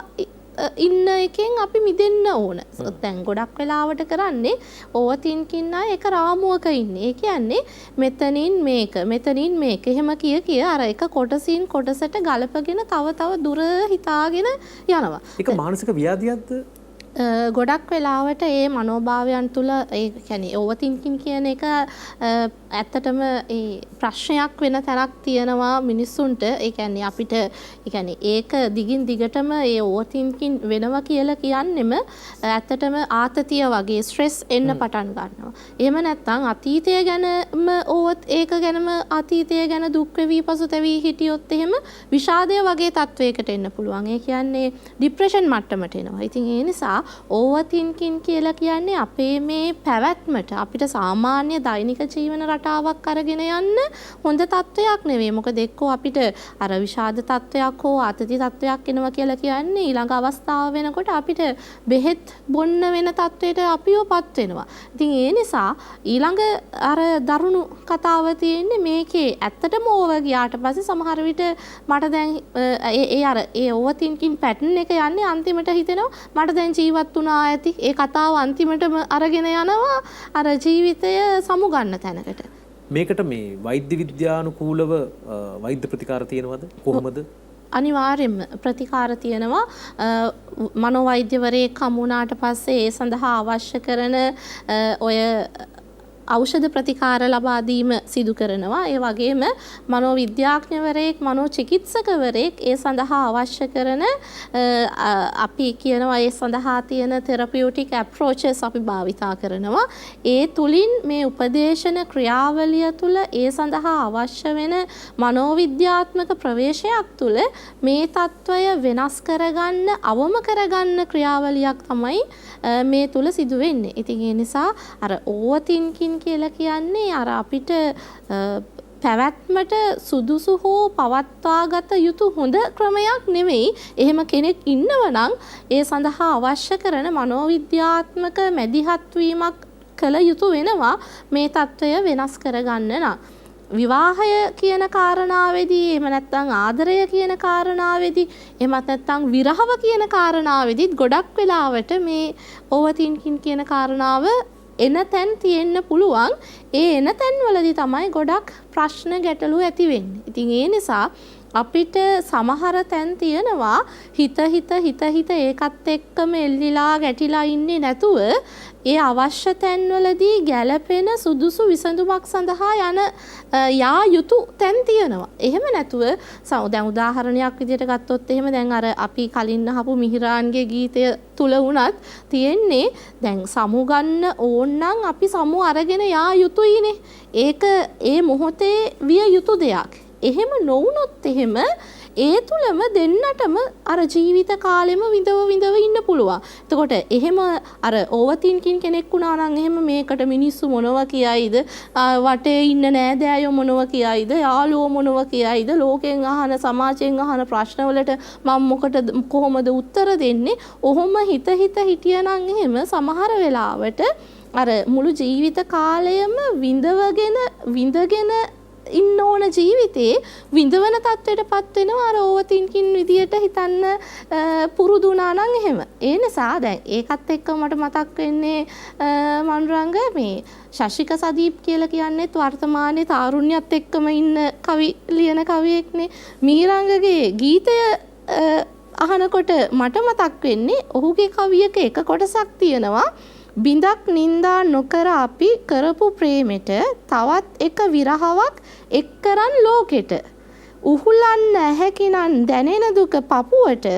ඉන්න එකෙන් අපි මිදෙන්න ඕන. දැන් ගොඩක් වෙලාවට කරන්නේ ඕවර් තින්කින් අය එක රාමුවක ඉන්නේ. ඒ කියන්නේ මෙතනින් මේක එහෙම කිය අර එක කොටසින් කොටසට ගලපගෙන තව දුර හිතාගෙන යනවා. ඒක මානසික ව්‍යාධියක්ද? ගොඩක් වෙලාවට ඒ මනෝභාවයන් තුළ ඒ කියන්නේ ඕවර් තින්කින් කියන එක ඇත්තටම ඒ ප්‍රශ්නයක් වෙන තැනක් තියෙනවා මිනිස්සුන්ට. ඒ කියන්නේ අපිට ඒ කියන්නේ ඒක දිගින් දිගටම ඒ ඕවර් තින්කින් වෙනවා කියලා කියන්නෙම ඇත්තටම ආතතිය වගේ ස්ට්‍රෙස් එන්න පටන් ගන්නවා. එහෙම නැත්නම් අතීතය ගැනම ඒක ගැනම අතීතය ගැන දුක් වෙවි පසුතැවි හිටියොත් එහෙම විෂාදය වගේ තත්වයකට එන්න පුළුවන්. ඒ කියන්නේ ડિප්‍රෙෂන් මට්ටමට එනවා. ඉතින් ඒ නිසා ඕවර් තින්කින් කියලා කියන්නේ අපේ මේ පැවැත්මට අපිට සාමාන්‍ය දෛනික ජීවන රටාවක් අරගෙන යන්න හොඳ තත්වයක් නෙවෙයි. මොකද එක්කෝ අපිට අර විෂාද තත්වයක් හෝ ආතති තත්වයක් එනවා කියලා කියන්නේ ඊළඟ අවස්ථාව වෙනකොට අපිට බෙහෙත් බොන්න වෙන තත්වයට අපිවපත් වෙනවා. ඉතින් ඒ නිසා ඊළඟ අර දරුණු කතාව තියෙන්නේ මේකේ ඇත්තටම ඕවර් ගියාට පස්සේ සමහර විට මට දැන් ඒ ඕවර් තින්කින් පැටර්න් එක යන්නේ අන්තිමට හිතෙනවා මට දැන් ජීවත් වුණා ඇති. ඒ කතාව අන්තිමටම අරගෙන යනවා අර ජීවිතය සමුගන්න තැනකට. මේකට මේ වෛද්‍ය විද්‍යානුකූලව වෛද්‍ය ප්‍රතිකාර තියෙනවද? කොහොමද? අනිවාර්යයෙන්ම ප්‍රතිකාර තියෙනවා. මනෝවෛද්‍යවරයෙක් හමු වුණාට පස්සේ ඒ සඳහා අවශ්‍ය කරන ඔය ඖෂධ ප්‍රතිකාර ලබා දීම සිදු කරනවා. ඒ වගේම මනෝවිද්‍යාඥවරයෙක් මනෝචිකිත්සකවරයෙක් ඒ සඳහා අවශ්‍ය කරන අපි කියනවා ඒ සඳහා තියෙන තෙරපියුටික් ඇප්‍රෝචස් අපි භාවිතා කරනවා. ඒ තුලින් මේ උපදේශන ක්‍රියාවලිය තුල ඒ සඳහා අවශ්‍ය වෙන මනෝවිද්‍යාත්මක ප්‍රවේශයක් තුල මේ తত্ত্বය වෙනස් කරගන්න අවම කරගන්න ක්‍රියාවලියක් තමයි මේ තුල සිදු වෙන්නේ. ඉතින් ඒ නිසා අර ඕවර් තින්කින් කියලා කියන්නේ අර අපිට පැවැත්මට සුදුසු හෝ පවත්වාගත යුතු හොඳ ක්‍රමයක් නෙවෙයි. එහෙම කෙනෙක් ඉන්නවනම් ඒ සඳහා අවශ්‍ය කරන මනෝවිද්‍යාත්මක මැදිහත් වීමක් කළ යුතු වෙනවා මේ తত্ত্বය වෙනස් කරගන්න නම්. විවාහය කියන කාරණාවේදී එහෙම නැත්නම් ආදරය කියන කාරණාවේදී එහෙමත් නැත්නම් විරහව කියන කාරණාවේදීත් ගොඩක් වෙලාවට මේ ඕවර් තින්කින් කියන කාරණාව එන තැන් තියෙන්න පුළුවන්. ඒ එන තැන්වලදී තමයි ගොඩක් ප්‍රශ්න ගැටලු ඇති වෙන්නේ. ඉතින් ඒ නිසා අපිට සමහර තැන් තියෙනවා හිත ඒකත් එක්කම එල්ලිලා ගැටිලා ඉන්නේ නැතුව ඒ අවශ්‍ය තැන්වලදී ගැළපෙන සුදුසු විසඳුමක් සඳහා යා යුතු තැන් තියෙනවා. එහෙම නැතුව දැන් උදාහරණයක් විදිහට ගත්තොත් එහෙම දැන් අර අපි කලින් අහපු මිහිරාන්ගේ ගීතය තුල වුණත් තියෙන්නේ දැන් සමු ගන්න ඕනනම් අපි සමු අරගෙන යා යුතුයිනේ. ඒක ඒ මොහොතේ විය යුතු දෙයක්. එහෙම නොවුනොත් එහෙම ඒ තුලම දෙන්නටම අර ජීවිත කාලෙම විඳව ඉන්න පුළුවන්. එතකොට එහෙම අර ඕවර් තින්කින් කෙනෙක් වුණා නම් එහෙම මේකට මිනිස්සු මොනවා කියයිද? වටේ ඉන්න නෑදෑයෝ මොනවා කියයිද? යාළුවෝ මොනවා කියයිද? ලෝකෙන් අහන සමාජයෙන් අහන ප්‍රශ්නවලට මම කොහොමද උත්තර දෙන්නේ? ඔහොම හිත හිටියනම් එහෙම සමහර වෙලාවට අර මුළු ජීවිත කාලයම විඳගෙන ඉන්න ඕන ජීවිතේ විඳවන තත්ත්වයටපත් වෙනවා අර ඕවර් තින්කින් විදියට හිතන්න පුරුදු වුණා නම් එහෙම. ඒ නිසා දැන් ඒකත් එක්ක මට මතක් වෙන්නේ මනුරංග මේ ශශික සදීප් කියලා කියන්නේත් වර්තමානයේ තාරුණ්‍යත් එක්කම ඉන්න කවි ලියන කවියෙක්නේ. මීරංගගේ ගීතය අහනකොට මට මතක් වෙන්නේ ඔහුගේ කවියක එක කොටසක් තියෙනවා. බිඳක් නින්දා නොකර අපි කරපු ප්‍රේමෙට තවත් එක විරහවක් එක්කරන් ලෝකෙට උහුලන්න හැකිනම් දැනෙන දුක පපුවට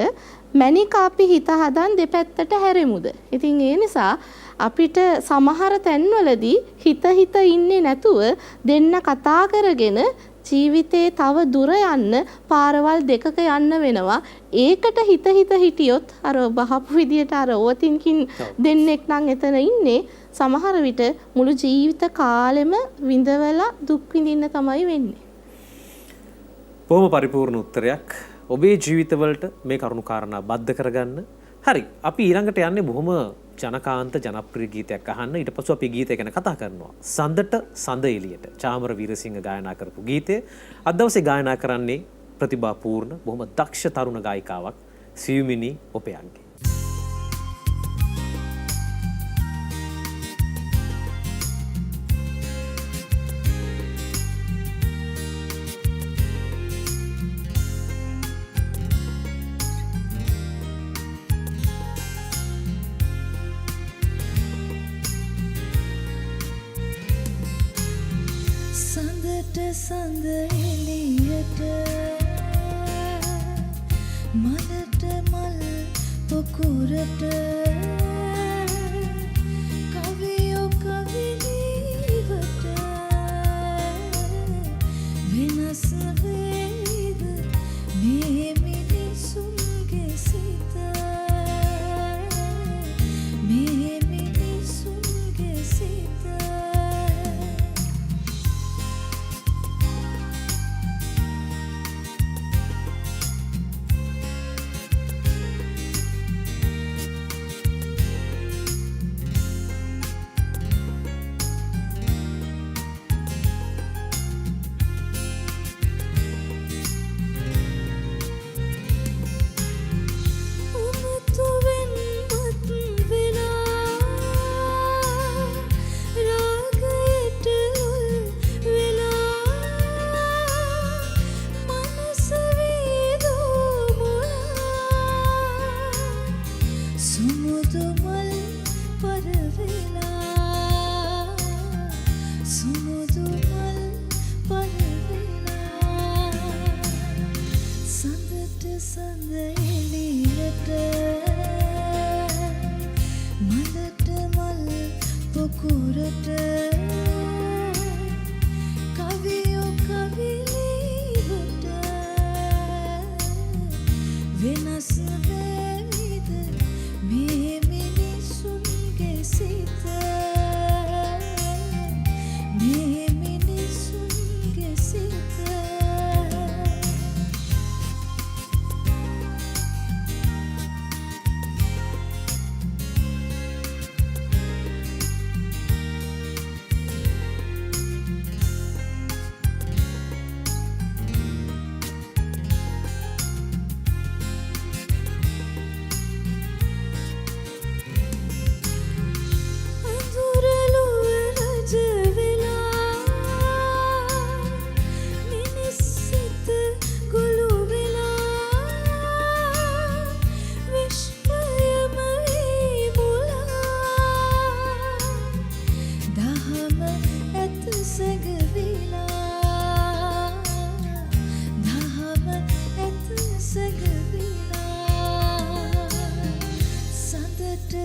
මැනික අපි හිත හදන් දෙපැත්තට හැරෙමුද? ඉතින් ඒ නිසා අපිට සමහර තැන්වලදී හිත ඉන්නේ නැතුව දෙන්න කතා කරගෙන ජීවිතේ තව දුර යන්න පාරවල් දෙකක යන්න වෙනවා. ඒකට හිත හිටියොත් අර බහපු විදියට අර ඕවතින්කින් දෙන්නෙක් නම් එතන ඉන්නේ. සමහර විට මුළු ජීවිත කාලෙම විඳවලා දුක් විඳින්න තමයි වෙන්නේ. බොහොම පරිපූර්ණ උත්තරයක්. ඔබේ ජීවිතවලට මේ කරුණු කාරණා බද්ධ කරගන්න. හරි. අපි ඊළඟට යන්නේ බොහොම ජනකාන්ත ජනප්‍රිය ගීතයක් අහන්න. ඊට පස්සේ අපි ගීතය ගැන කතා කරනවා. සඳට සඳ එළියට චාමර වීරසිංහ ගායනා කරපු ගීතය. අද දවසේ ගායනා කරන්නේ ප්‍රතිභාපූර්ණ බොහොම දක්ෂ තරුණ ගායිකාවක් සියුමිනි ඔපයන්ගේ. සඳ එළියට මලට මල් පොකුරට කවියෝ කවිලීවට වෙනස් වේද මේ මිනිසුන්ගේ සිත මේ මිනිසුන්ගේ සිත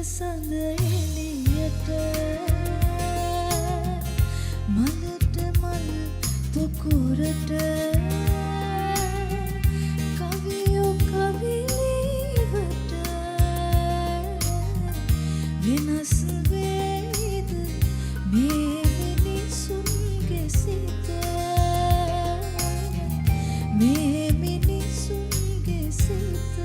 සඳ එළියට මලට මල් පොකුරට කවියෝ කවිලීවට වෙනස් වේද මේ මිනිසුන්ගේ සිත මේ මිනිසුන්ගේ සිත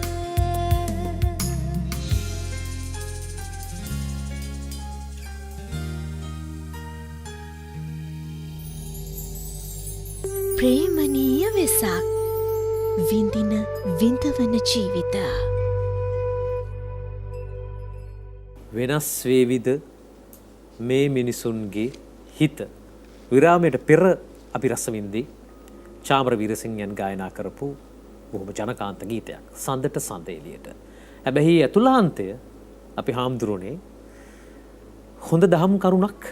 ප්‍රේමණීය වෙසක් විඳින විඳවන ජීවිත වෙනස් වේවිද මේ මිනිසුන්ගේ හිත. විරාමයට පෙර අපි රසවින්දී චාමර වීරසිංහයන් ගායනා කරපු බොහොම ජනකාන්ත ගීතයක් සඳට සඳ එළියට. හැබැයි ඇතුළාන්තය අපි හාමුදුරුවනේ හොඳ දහම් කරුණක්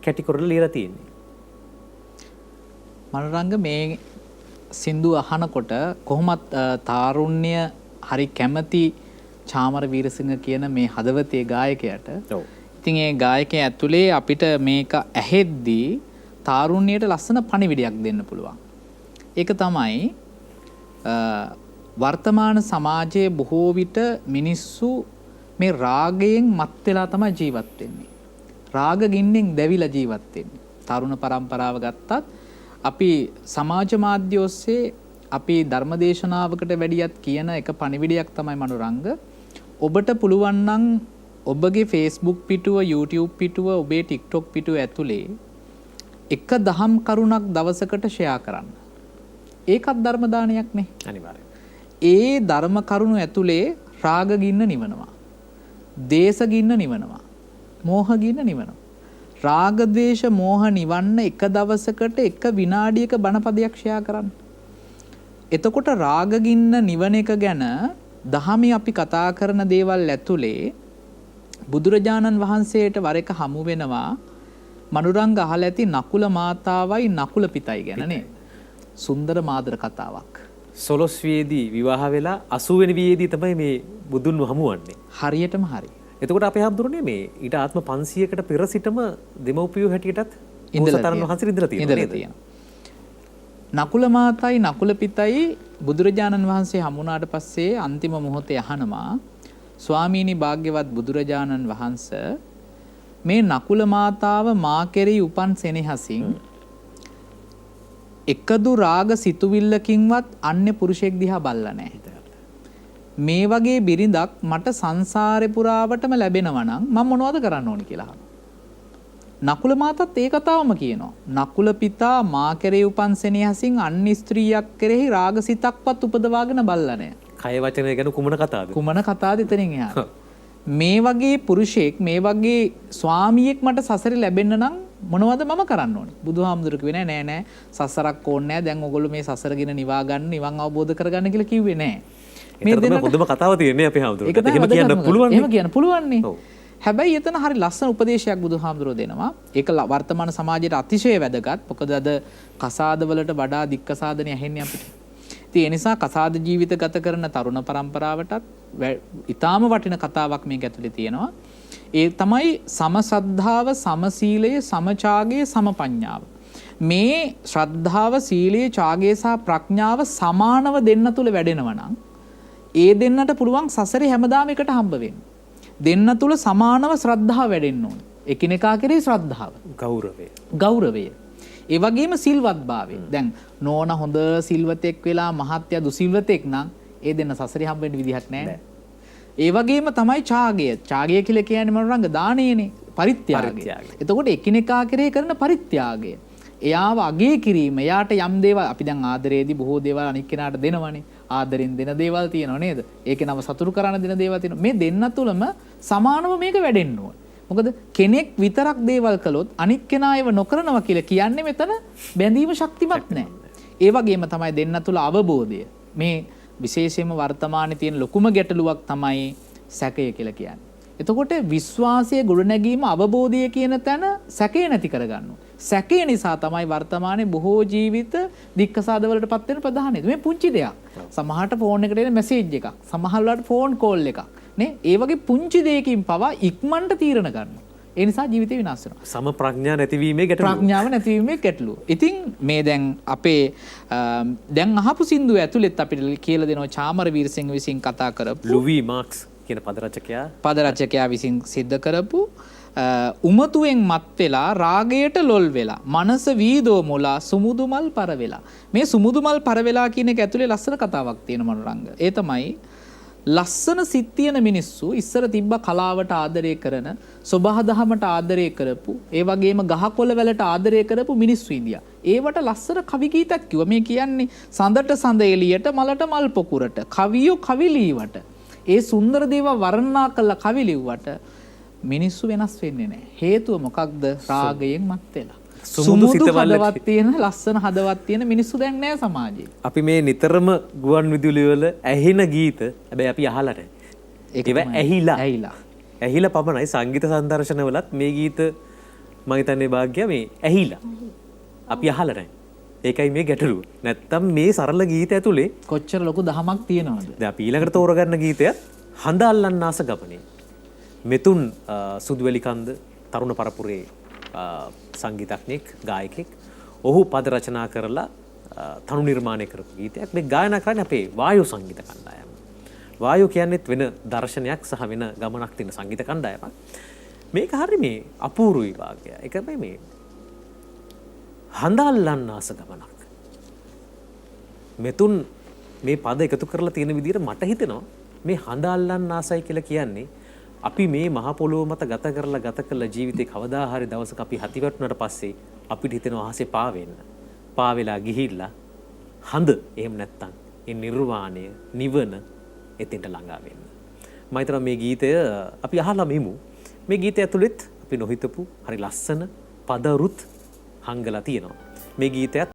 කැටි කරලා ලියලා තියෙන්නේ. මනරංග මේ සින්දු අහනකොට කොහොමත් තාරුණ්‍ය හරි කැමති චාමර වීරසිංහ කියන මේ හදවතේ ගායකයාට. ඔව්. ඉතින් ඒ ගායකයා ඇතුලේ අපිට මේක ඇහෙද්දී තාරුණ්‍යයට ලස්සන පණිවිඩයක් දෙන්න පුළුවන්. ඒක තමයි වර්තමාන සමාජයේ බොහෝ විට මිනිස්සු මේ රාගයෙන් මත් වෙලා තමයි ජීවත් වෙන්නේ. රාග ගින්නෙන් දැවිලා ජීවත් වෙන්නේ. තරුණ පරම්පරාව ගත්තත් අපි සමාජ මාධ්‍ය ඔස්සේ අපි ධර්මදේශනාවකට වැඩියත් කියන එක පණිවිඩයක් තමයි මනෝරංග. ඔබට පුළුවන් නම් ඔබගේ Facebook පිටුව, YouTube පිටුව, ඔබේ TikTok පිටුව ඇතුලේ එක දහම් කරුණක් දවසකට ෂෙයා කරන්න. ඒකත් ධර්ම දානයක් නේ. අනිවාර්යයෙන්. ඒ ධර්ම කරුණු ඇතුලේ රාග ගින්න නිවනවා. දේශ ගින්න නිවනවා. මෝහ ගින්න නිවනවා. රාග ද්වේෂ මෝහ නිවන්න එක දවසකට එක විනාඩියක බණපදයක් ෂෙයා කරන්න. එතකොට රාග ගින්න නිවන එක ගැන දහමේ අපි කතා කරන දේවල් ඇතුලේ බුදුරජාණන් වහන්සේට වර එක හමු වෙනවා මනුරංග අහලා ඇති නකුල මාතාවයි නකුල පිතයි ගැන නේ. සුන්දර මාදර කතාවක්. 16 වියේදී විවාහ වෙලා 80 වෙනි වියේදී තමයි මේ බුදුන් හමුවන්නේ. හරියටම හරි. එතකොට අපේ හැමදෙරුනේ මේ ඊට ආත්ම 500කට පෙර සිටම දෙමව්පියෝ හැටියටත් බෝසතාණන් වහන්සේ ඉඳලා තියෙනවා. නකුල මාතයි නකුල පිතයි බුදුරජාණන් වහන්සේ හමුණාට පස්සේ අන්තිම මොහොතේ අහනවා ස්වාමීනි භාග්‍යවත් බුදුරජාණන් වහන්සේ මේ නකුල මාතාව මා කෙරෙහි උපන් සෙනෙහසින් එකදු රාග සිතුවිල්ලකින්වත් අන්‍ය පුරුෂයෙක් දිහා බැලලා නැහැ. මේ වගේ බිරිඳක් මට සංසාරේ පුරාවටම ලැබෙනවා නම් මම මොනවද කරන්න ඕනි කියලා අහනවා. නකුල මාතත් ඒ කතාවම කියනවා. නකුල පිතා මා කෙරෙහි උපන් සෙනෙහසින් අන්‍ය ස්ත්‍රියක් කෙරෙහි රාගසිතක්වත් උපදවාගෙන බැලලා නැහැ. කය වචන ගැන කුමන කතාවද? කුමන කතාවද එතනින් එහාට? මේ වගේ පුරුෂයෙක් මේ වගේ ස්වාමියෙක් මට සසරේ ලැබෙන්න නම් මොනවද මම කරන්න ඕනේ? බුදුහාමුදුරු කිව්වේ නෑ සසරක් ඕනේ නෑ. දැන් ඔයගොල්ලෝ මේ සසරගෙන නිවා ගන්න, නිවන් අවබෝධ කරගන්න කියලා කිව්වේ නෑ. මේ දෙන්න හොඳම කතාව තියෙන්නේ අපේ හාමුදුරුවෝ. එහෙම කියන්න පුළුවන්. එහෙම කියන්න පුළුවන් නේ. හැබැයි එතන හරි ලස්සන උපදේශයක් බුදුහාමුදුරුවෝ දෙනවා. ඒක වර්තමාන සමාජයට අතිශය වැදගත්. මොකද අද කසාද වලට වඩා දික්කසාදනේ ඇහෙන්නේ අපිට. ඉතින් ඒ නිසා කසාද ජීවිත ගත කරන තරුණ පරම්පරාවටත් ඊටාම වටින කතාවක් මේක ඇතුලේ තියෙනවා. ඒ තමයි සමසද්ධාව, සමසීලය, සමචාගය, සමපඤ්ඤාව. මේ ශ්‍රද්ධාව, සීලය, ඡාගය සහ ප්‍රඥාව සමානව දෙන්න තුල වැඩෙනවා නම් ඒ දෙන්නට පුළුවන් සසරේ හැමදාම එකට හම්බ වෙන්න. දෙන්න තුල සමානව ශ්‍රද්ධාව වැඩෙන්න ඕනේ. එකිනෙකා කෙරෙහි ශ්‍රද්ධාව, ගෞරවය. ඒ වගේම සිල්වත්භාවය. දැන් නෝන හොඳ සිල්වතෙක් වෙලා මහත්ය දුසිල්වතෙක් නම් ඒ දෙන්න සසරේ හම්බ වෙන්න විදිහක් නැහැ. ඒ වගේම තමයි ඡාගය. ඡාගය කියලා කියන්නේ මොනරංග දානයනේ, පරිත්‍යාගය. එතකොට එකිනෙකා කෙරෙහි කරන පරිත්‍යාගය. එයාව අගය කිරීම, එයාට යම් දේවල් අපි දැන් ආදරයේදී බොහෝ දේවල් අනික් කෙනාට දෙනවනේ. ආදරෙන් දෙන දේවල් තියෙනව නේද? ඒකේ නම සතුරු කරන්න දෙන දේවල් තියෙනවා. මේ දෙන්න තුලම සමානව මේක වැඩෙන්න ඕන. මොකද කෙනෙක් විතරක් දේවල් කළොත් අනික් කෙනා ඒව නොකරනවා කියලා කියන්නේ මෙතන බැඳීම ශක්තිමත් නැහැ. ඒ වගේම තමයි දෙන්න තුල අවබෝධය. මේ විශේෂයෙන්ම වර්තමානයේ තියෙන ලොකුම ගැටලුවක් තමයි සැකය කියලා කියන්නේ. එතකොට විශ්වාසයේ ගොඩනැගීම, අවබෝධය කියන තැන සැකය නැති කරගන්නවා. සැකය නිසා තමයි වර්තමානයේ බොහෝ ජීවිත දික්කසාද වලටපත් වෙන ප්‍රධාන හේතුව. මේ පුංචි දෙයක්. සමහරට ෆෝන් එකට එන මැසේජ් එකක්, සමහරවල්ලාට ෆෝන් කෝල් එකක්. නේ? ඒ වගේ පුංචි දෙයකින් පවා ඉක්මනට තීරණ ගන්නවා. ඒ නිසා ජීවිතේ විනාශ වෙනවා. සම ප්‍රඥා නැතිවීමේ ගැටලුව. ප්‍රඥාව නැතිවීමේ ගැටලුව. ඉතින් මේ දැන් අපේ දැන් අහපු සින්දුව ඇතුළෙත් අපිට කියලා දෙනවා චාමර වීරසිංහ විසින් කතා කරපු ලුවී මාක්ස් කියන පදරචකයා විසින් සිද්ධ කරපු උමතුවෙන් මත් වෙලා රාගයට ලොල් වෙලා මනස වීදෝ මොලා සුමුදු මල් පර වෙලා. මේ සුමුදු මල් පර වෙලා කියන එක ඇතුලේ ලස්සන කතාවක් තියෙන මනෝරංග. ඒ තමයි ලස්සන සිත් තියෙන මිනිස්සු ඉස්සර තිබ්බ කලාවට ආදරය කරන, සබහදහමට ආදරය කරපු, ඒ වගේම ගහකොළ වලට ආදරය කරපු මිනිස්සු ඉන්දියා. ඒවට ලස්සන කවි ගීතක් කිව්වා. මේ කියන්නේ සඳට සඳ එළියට, මලට මල් පොකුරට, කවියෝ කවි ලීවට. ඒ සුන්දර දේවල් වර්ණනා කළ කවි ලිව්වට මිනිස්සු වෙනස් වෙන්නේ නැහැ. හේතුව මොකක්ද? රාගයෙන් මත් වෙලා. සුමුදු හදවත් තියෙන, ලස්සන හදවත් තියෙන මිනිස්සු දැන් නැහැ සමාජයේ. අපි මේ නිතරම ගුවන් විදුලි වල ඇහෙන ගීත හැබැයි අපි අහලා නැහැ. ඒක ඇහිලා පමණයි. සංගීත සංදර්ශන වලත් මේ ගීත මම හිතන්නේ භාග්‍ය මේ ඇහිලා. අපි අහලා නැහැ. ඒකයි මේ ගැටලුව. නැත්තම් මේ සරල ගීත ඇතුලේ කොච්චර ලොකු දහමක් තියෙනවද? දැන් අපි ඊළඟට තෝරගන්න ගීතයත් හඳ අල්ලන්න ආස ගමනේ මෙතුන් සුදුවැලිකන්ද තරුණ පරපුරේ සංගීතඥයෙක් ගායකයෙක් ඔහු පද රචනා කරලා තනු නිර්මාණය කරපු ගීතයක් මේ ගායනා කරන්නේ අපේ වායු සංගීත කණ්ඩායම. වායු කියන්නේත් වෙන දර්ශනයක් සහ වෙන ගමනක් තියෙන සංගීත කණ්ඩායමක්. මේක හරි මේ අපූර්ව විභාගය. ඒක මේ හඳ අල්ලන්න ආස ගමනක්. මෙතුන් මේ පද එකතු කරලා තියෙන විදිහට මට හිතෙනවා මේ හඳ අල්ලන්න ආසයි කියලා කියන්නේ අපි මේ මහ පොළොව මත ගත කළ ජීවිතේ කවදා හරි දවසක අපි හතිවැටුණාට පස්සේ අපිට හිතෙනවා අහසේ පාවෙන්න. පාවෙලා ගිහිල්ලා හඳ එහෙම නැත්තම් ඒ නිර්වාණය නිවන එතෙන්ට ළඟා වෙන්න. මම හිතනවා මේ ගීතය අපි අහලා මෙමු. මේ ගීතය ඇතුළෙත් අපි නොහිතපු හරි ලස්සන පදරුත් හංගලා තියෙනවා. මේ ගීතයත්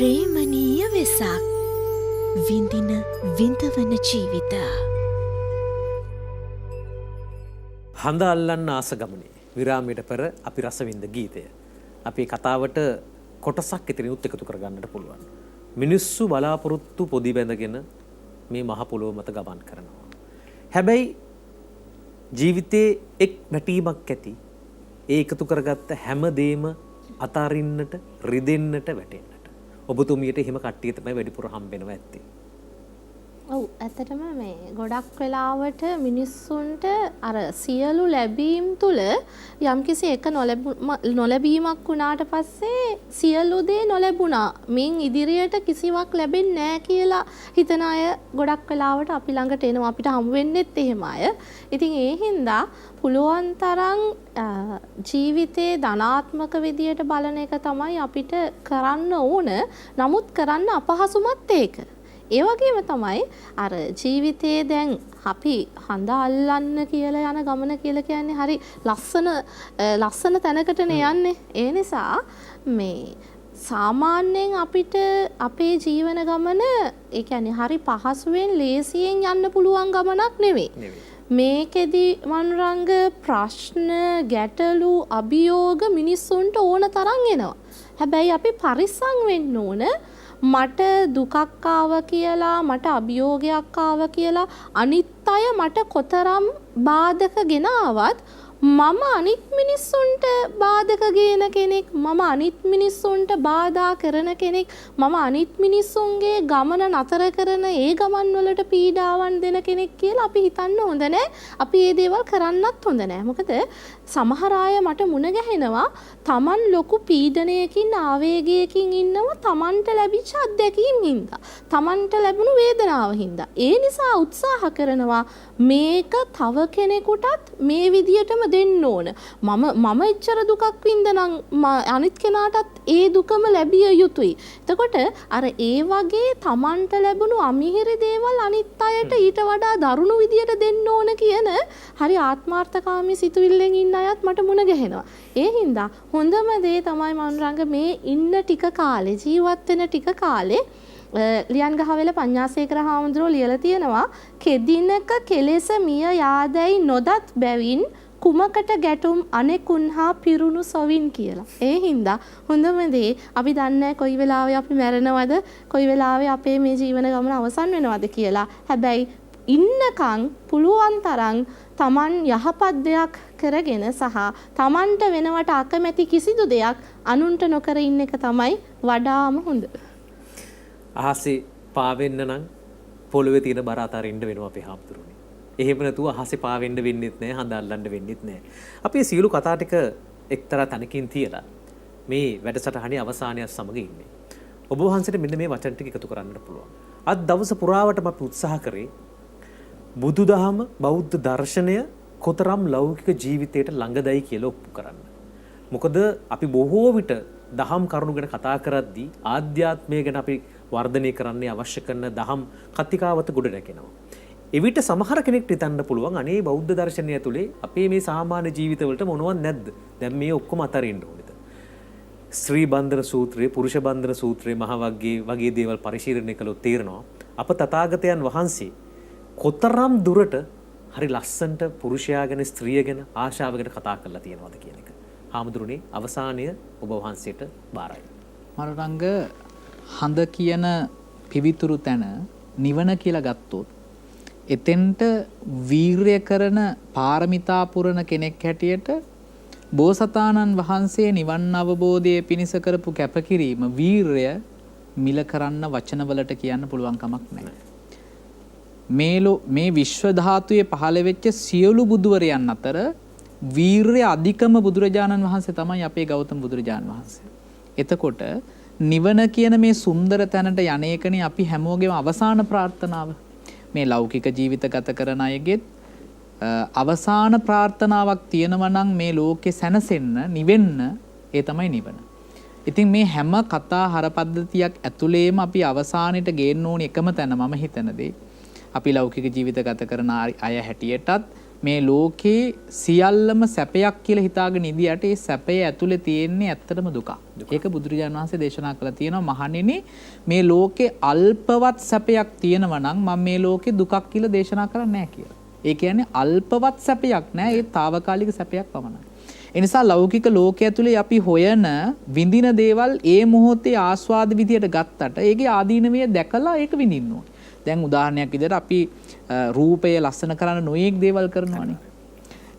ප්‍රේමණීය වෙසක් විඳින විඳවන ජීවිත. හඳ අල්ලන්න ආස ගමනේ විරාමයට පෙර අපි රසවින්ද ගීතය. අපේ කතාවට කොටසක් ඉතිරිනුත් එකතු කරගන්නට පුළුවන්. මිනිස්සු බලාපොරොත්තු පොදි බැඳගෙන මේ මහ පොළොව මත ගමන් කරනවා. හැබැයි ජීවිතේ එක් වැටීමක් ඇති. ඒ එකතු කරගත්ත හැම දෙයක්ම අතාරින්නට, රිදෙන්නට, වැටෙන්නට. ඔබතුමියට එහෙම කට්ටිය තමයි වැඩිපුර හම්බෙනවා ඇත්තේ. ඔව් ඇත්තටම මේ ගොඩක් වෙලාවට මිනිස්සුන්ට අර සියලු ලැබීම් තුල යම්කිසි එක නොලැබීමක් වුණාට පස්සේ සියලු දේ නොලැබුණා. මින් ඉදිරියට කිසිවක් ලැබෙන්නේ නැහැ කියලා හිතන අය ගොඩක් වෙලාවට අපි ළඟට එනවා. අපිට හම් වෙන්නෙත් එහෙම අය. ඉතින් ඒ හින්දා පුළුවන් තරම් ජීවිතේ ධනාත්මක විදියට බලන එක තමයි අපිට කරන්න ඕන. නමුත් කරන්න අපහසුමත් ඒක. ඒ වගේම තමයි අර ජීවිතේ දැන් අපි හඳ අල්ලන්න කියලා යන ගමන කියලා කියන්නේ හරි ලස්සන තැනකටනේ යන්නේ. ඒ නිසා මේ සාමාන්‍යයෙන් අපිට අපේ ජීවන ගමන ඒ කියන්නේ හරි පහසුවෙන් ලේසියෙන් යන්න පුළුවන් ගමනක් නෙවෙයි. මේකෙදි මනුරංග ප්‍රශ්න ගැටලු අභියෝග මිනිස්සුන්ට ඕන තරම් එනවා. හැබැයි අපි පරිස්සම් වෙන්න ඕන. මට දුකක් ආව කියලා මට අභියෝගයක් ආව කියලා අනිත් අය මට කොතරම් බාධක ගෙන ආවත් මම අනිත් මිනිස්සුන්ට බාධක ගේන කෙනෙක්, මම අනිත් මිනිස්සුන්ට බාධා කරන කෙනෙක්, මම අනිත් මිනිස්සුන්ගේ ගමන නතර කරන ඒ ගමන් වලට පීඩාවන් දෙන කෙනෙක් කියලා අපි හිතන්න හොඳ නැහැ. අපි මේ දේවල් කරන්නත් හොඳ නැහැ. මොකද සමහර අය මට මුණ ගැහෙනවා Taman ලොකු පීඩනයකින් ආවේගයකින් ඉන්නවා Tamanට ලැබිච්ච අත්දැකීම් හින්දා, Tamanට ලැබුණු වේදනාව හින්දා. ඒ නිසා උත්සාහ කරනවා මේක තව කෙනෙකුටත් මේ විදියටම දෙන්න ඕන. මම එච්චර දුකක් වින්දනම් අනිත් කෙනාටත් ඒ දුකම ලැබිය යුතුයි. එතකොට අර ඒ වගේ Tamanට ලැබුණු අමිහිරි දේවල් අනිත් අයට ඊට වඩා දරුණු විදියට දෙන්න ඕන කියන හරි ආත්මార్థකාමී සිතුවිල්ලෙන් ඉන්න අයත් මට මුණ ගැහෙනවා. ඒ හින්දා හොඳම දේ තමයි මනුරංග මේ ඉන්න ටික කාලේ ජීවත් වෙන ටික කාලේ ලියන්ගහවෙල පඤ්ඤාසේකර හාමුදුරුවෝ ලියලා තියෙනවා කෙදිනක කෙලෙස මිය යාදැයි නොදත් බැවින් කුමකට ගැටුම් අනෙකුන් හා පිරුණු සොවින් කියලා. ඒ හින්දා හොඳම දේ අපි දන්නේ කොයි වෙලාවෙ අපි මැරෙනවද, කොයි වෙලාවෙ අපේ මේ ජීවන ගමන අවසන් වෙනවද කියලා. හැබැයි ඉන්නකම් පුළුවන් තරම් Taman යහපත් දෙයක් කරගෙන සහ Tamanට වෙනවට අකමැති කිසිදු දෙයක් අනුන්ට නොකර ඉන්න එක තමයි වඩාම හොඳ. අහසේ පාවෙන්න නම් පොළොවේ තියෙන බර අතරින්න වෙනවා අපේ හාමුදුරුවනේ. එහෙම නැතුව අහසේ පාවෙන්න වෙන්නෙත් නැහැ, හඳ අල්ලන්න වෙන්නෙත් නැහැ. අපි සියලු කතා ටික එක්තරා තැනකින් තියලා මේ වැඩසටහනේ අවසානයත් සමග ඉන්නේ. ඔබ වහන්සේට මෙන්න මේ වචන ටික එකතු කරන්නට පුළුවන්. අද දවස පුරාවටම අපි උත්සාහ කරේ බුදුදහම, බෞද්ධ දර්ශනය කොතරම් ලෞකික ජීවිතයට ළඟදයි කියලා ඔප්පු කරන්න. මොකද අපි බොහෝ විට දහම් කරුණු ගැන කතා කරද්දී ආධ්‍යාත්මය ගැන අපි වර්ධනය කරන්න අවශ්‍ය කරන දහම් කතිකාවත ගොඩ නැගෙනවා. එවිට සමහර කෙනෙක්ට හිතන්න පුළුවන් අනේ බෞද්ධ දර්ශනය ඇතුලේ අපේ මේ සාමාන්‍ය ජීවිතවලට මොනවත් නැද්ද? දැන් මේ ඔක්කොම අතරින්න ඕනේද? ස්ත්‍රී බන්ධන සූත්‍රය, පුරුෂ බන්ධන සූත්‍රය, මහවග්ගයේ වගේ දේවල් පරිශීලනය කළොත් තේරෙනවා අප තථාගතයන් වහන්සේ කොතරම් දුරට හරි ලස්සනට පුරුෂයා ගැන, ස්ත්‍රිය ගැන, ආශාව ගැන කතා කරලා තියෙනවද කියන එක. හාමුදුරනේ අවසානය ඔබ වහන්සේට බාරයි. මරණංග හඳ කියන පිවිතුරු තැන නිවන කියලා ගත්තොත් එතෙන්ට වීරය කරන පාරමිතා පුරන කෙනෙක් හැටියට බෝසතාණන් වහන්සේ නිවන් අවබෝධයේ පිණිස කරපු කැපකිරීම වීරය මිල කරන්න වචනවලට කියන්න පුළුවන් කමක් නැහැ. මේ විශ්ව ධාතුවේ පහළ වෙච්ච සියලු බුදුවරයන් අතර වීරය අධිකම බුදුරජාණන් වහන්සේ තමයි අපේ ගෞතම බුදුරජාණන් වහන්සේ. එතකොට නිවන කියන මේ සුන්දර තැනට යන්නේකනේ අපි හැමෝගෙම අවසාන ප්‍රාර්ථනාව. මේ ලෞකික ජීවිත ගත කරන අයගෙත් අවසාන ප්‍රාර්ථනාවක් තියෙනවා නම් මේ ලෝකේ සැනසෙන්න, නිවෙන්න, ඒ තමයි නිවන. ඉතින් මේ හැම කතා හරපද්ධතියක් ඇතුලේම අපි අවසානෙට ගේන්න ඕනේ එකම තැන මම හිතන දේ. අපි ලෞකික ජීවිත ගත කරන අය හැටියටත් මේ ලෝකේ සියල්ලම සැපයක් කියලා හිතාගෙන ඉදියට ඒ සැපය ඇතුලේ තියෙන්නේ ඇත්තටම දුක. ඒක බුදුරජාණන් වහන්සේ දේශනා කළා තියෙනවා මහණෙනි මේ ලෝකේ අල්පවත් සැපයක් තියෙනවා නම් මම මේ ලෝකේ දුකක් කියලා දේශනා කරන්නේ නැහැ කියලා. ඒ කියන්නේ අල්පවත් සැපයක් නෑ ඒ తాවකාලික සැපයක් පමණයි. ඒ නිසා ලෞකික ලෝකයේ ඇතුලේ අපි හොයන විඳින දේවල් ඒ මොහොතේ ආස්වාද විදියට ගත්තට ඒකේ ආදීනමය දැකලා ඒක විඳින්න ඕනේ. දැන් උදාහරණයක් විදිහට අපි රූපය ලස්සන කරන්න නොයේක් දේවල් කරනවානේ.